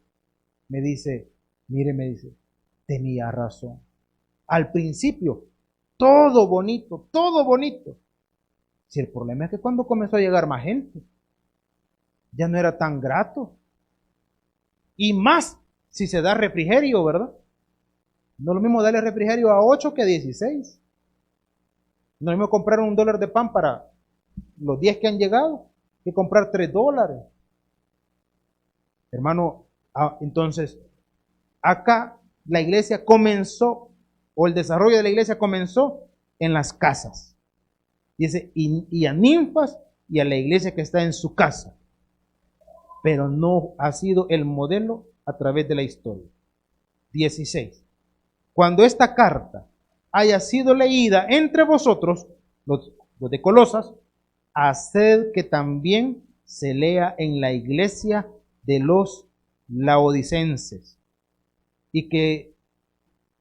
me dice, tenía razón. Al principio, todo bonito. Si el problema es que cuando comenzó a llegar más gente, ya no era tan grato. Y más si se da refrigerio, ¿verdad? No es lo mismo darle refrigerio a 8 que a 16. No es lo mismo comprar $1 de pan para los 10 que han llegado que comprar $3. Hermano, entonces, acá la iglesia comenzó, o el desarrollo de la iglesia comenzó en las casas. Dice, y a Ninfas y a la iglesia que está en su casa. Pero no ha sido el modelo a través de la historia. 16. Cuando esta carta haya sido leída entre vosotros, los de Colosas, haced que también se lea en la iglesia de los laodicenses, y que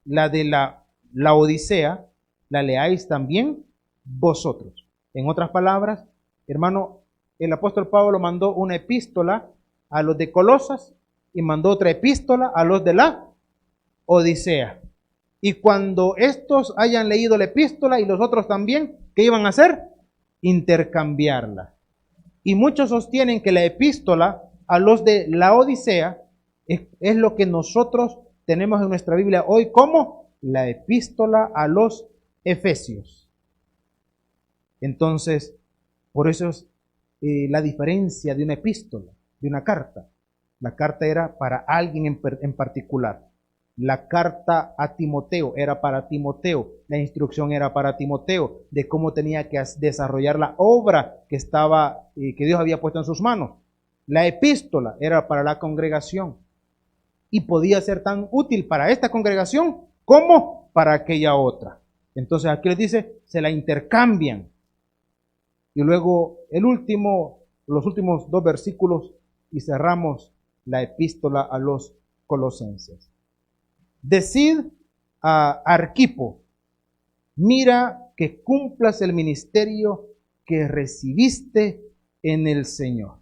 la de la Odisea la leáis también vosotros. En otras palabras, hermano, el apóstol Pablo mandó una epístola a los de Colosas y mandó otra epístola a los de la Odisea. Y cuando estos hayan leído la epístola y los otros también, ¿qué iban a hacer? Intercambiarla. Y muchos sostienen que la epístola a los de la Odisea es lo que nosotros tenemos en nuestra Biblia hoy como la epístola a los Efesios. Entonces, por eso es la diferencia de una epístola, de una carta. La carta era para alguien en particular. La carta a Timoteo era para Timoteo. La instrucción era para Timoteo de cómo tenía que desarrollar la obra que Dios había puesto en sus manos. La epístola era para la congregación y podía ser tan útil para esta congregación como para aquella otra. Entonces aquí les dice, se la intercambian. Y luego los últimos 2 versículos y cerramos la epístola a los colosenses. Decid a Arquipo, mira que cumplas el ministerio que recibiste en el Señor.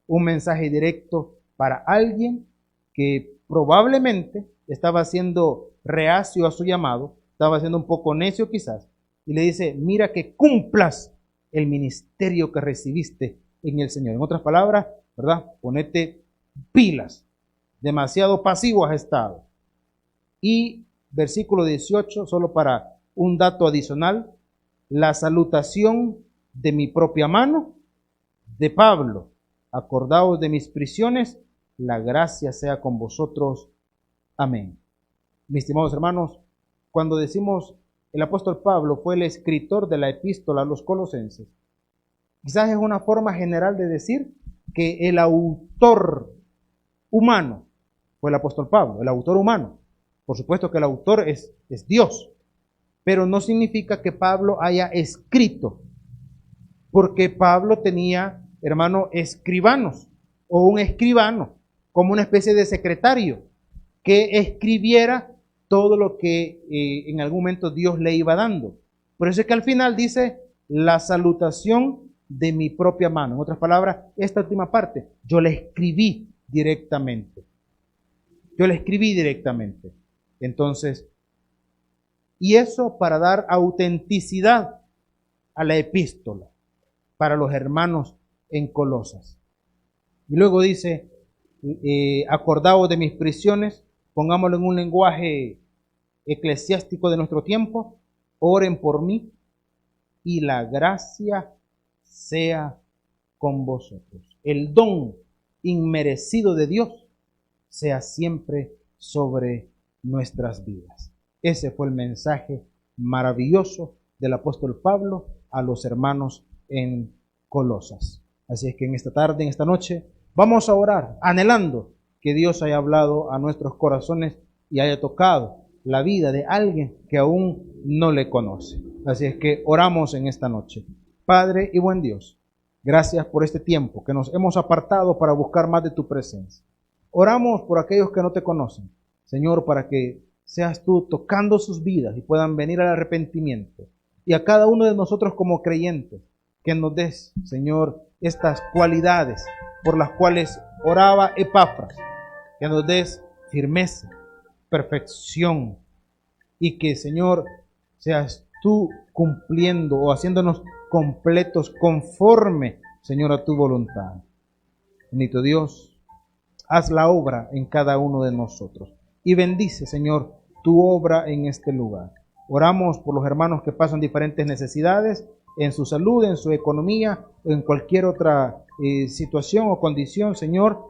Un mensaje directo para alguien que probablemente estaba siendo reacio a su llamado, estaba siendo un poco necio quizás, y le dice, mira que cumplas el ministerio que recibiste en el Señor. En otras palabras, ¿verdad? Ponete pilas, demasiado pasivo has estado. Y versículo 18, solo para un dato adicional, la salutación de mi propia mano, de Pablo, acordaos de mis prisiones, la gracia sea con vosotros. Amén. Mis estimados hermanos, cuando decimos el apóstol Pablo fue el escritor de la epístola a los Colosenses. Quizás es una forma general de decir que el autor humano fue el apóstol Pablo, el autor humano. Por supuesto que el autor es Dios, pero no significa que Pablo haya escrito, porque Pablo tenía, hermano, escribanos o un escribano, como una especie de secretario, que escribiera todo lo que en algún momento Dios le iba dando. Por eso es que al final dice, la salutación de mi propia mano. En otras palabras, esta última parte, yo le escribí directamente. Yo le escribí directamente. Entonces, y eso para dar autenticidad a la epístola, para los hermanos en Colosas. Y luego dice, acordaos de mis prisiones, pongámoslo en un lenguaje eclesiástico de nuestro tiempo, oren por mí y la gracia sea con vosotros. El don inmerecido de Dios sea siempre sobre nuestras vidas. Ese fue el mensaje maravilloso del apóstol Pablo a los hermanos en Colosas. Así es que en esta tarde, en esta noche, vamos a orar, anhelando que Dios haya hablado a nuestros corazones y haya tocado la vida de alguien que aún no le conoce. Así es que oramos en esta noche. Padre y buen Dios, gracias por este tiempo que nos hemos apartado para buscar más de tu presencia. Oramos por aquellos que no te conocen, Señor, para que seas tú tocando sus vidas y puedan venir al arrepentimiento. Y a cada uno de nosotros como creyentes, que nos des, Señor, estas cualidades por las cuales oraba Epafras, que nos des firmeza, perfección, y que, Señor, seas tú cumpliendo o haciéndonos completos conforme, Señor, a tu voluntad. Bendito Dios, haz la obra en cada uno de nosotros y bendice, Señor, tu obra en este lugar. Oramos por los hermanos que pasan diferentes necesidades en su salud, en su economía, en cualquier otra situación o condición. Señor,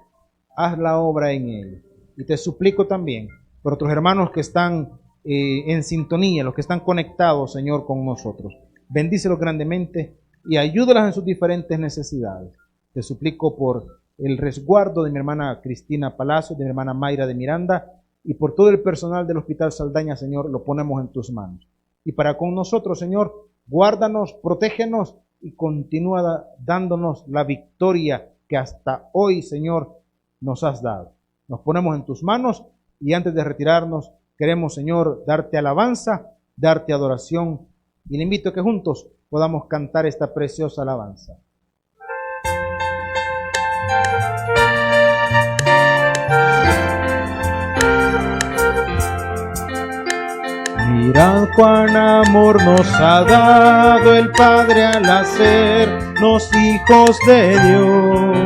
haz la obra en ellos. Y te suplico también por otros hermanos que están en sintonía, los que están conectados, Señor, con nosotros. Bendícelos grandemente y ayúdalos en sus diferentes necesidades. Te suplico por el resguardo de mi hermana Cristina Palacio, de mi hermana Mayra de Miranda, y por todo el personal del Hospital Saldaña, Señor, lo ponemos en tus manos. Y para con nosotros, Señor, guárdanos, protégenos y continúa dándonos la victoria que hasta hoy, Señor, nos has dado. Nos ponemos en tus manos y antes de retirarnos, queremos, Señor, darte alabanza, darte adoración, y le invito a que juntos podamos cantar esta preciosa alabanza. Mirad cuán amor nos ha dado el Padre al hacernos hijos de Dios.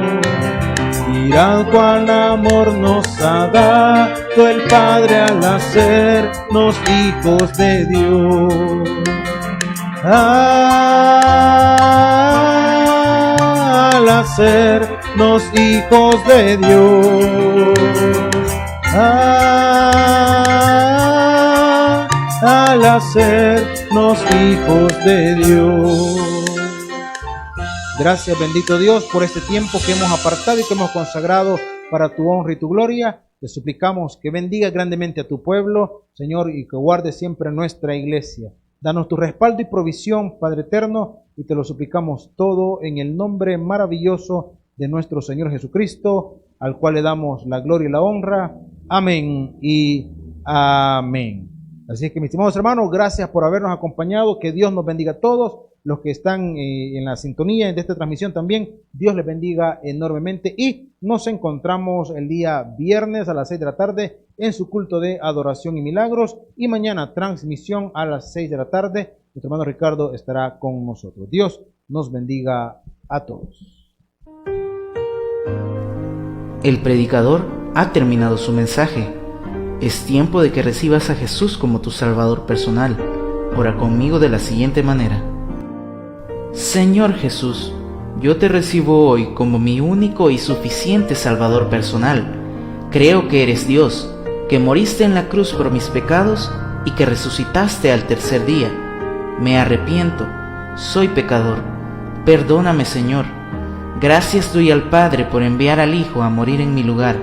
Mirad cuán amor nos ha dado el Padre al hacernos hijos de Dios. Al hacernos hijos de Dios. Al hacernos hijos de Dios. Gracias, bendito Dios, por este tiempo que hemos apartado y que hemos consagrado para tu honra y tu gloria. Te suplicamos que bendiga grandemente a tu pueblo, Señor, y que guarde siempre nuestra iglesia. Danos tu respaldo y provisión, Padre eterno, y te lo suplicamos todo en el nombre maravilloso de nuestro Señor Jesucristo, al cual le damos la gloria y la honra. Amén y amén. Así que, mis estimados hermanos, gracias por habernos acompañado. Que Dios nos bendiga a todos. Los que están en la sintonía de esta transmisión también, Dios les bendiga enormemente. Y nos encontramos el día viernes a las 6 de la tarde en su culto de adoración y milagros. Y mañana transmisión a las 6 de la tarde. Nuestro hermano Ricardo estará con nosotros. Dios nos bendiga a todos. El predicador ha terminado su mensaje. Es tiempo de que recibas a Jesús como tu Salvador personal. Ora conmigo de la siguiente manera. Señor Jesús, yo te recibo hoy como mi único y suficiente Salvador personal. Creo que eres Dios, que moriste en la cruz por mis pecados y que resucitaste al tercer día. Me arrepiento, soy pecador. Perdóname, Señor. Gracias doy al Padre por enviar al Hijo a morir en mi lugar.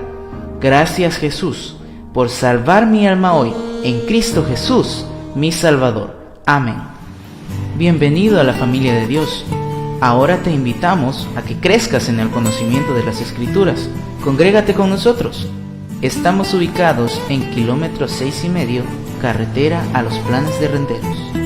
Gracias, Jesús, por salvar mi alma hoy en Cristo Jesús, mi Salvador. Amén. Bienvenido a la familia de Dios. Ahora te invitamos a que crezcas en el conocimiento de las Escrituras. Congrégate con nosotros. Estamos ubicados en kilómetro 6,5, carretera a Los Planes de Renteros.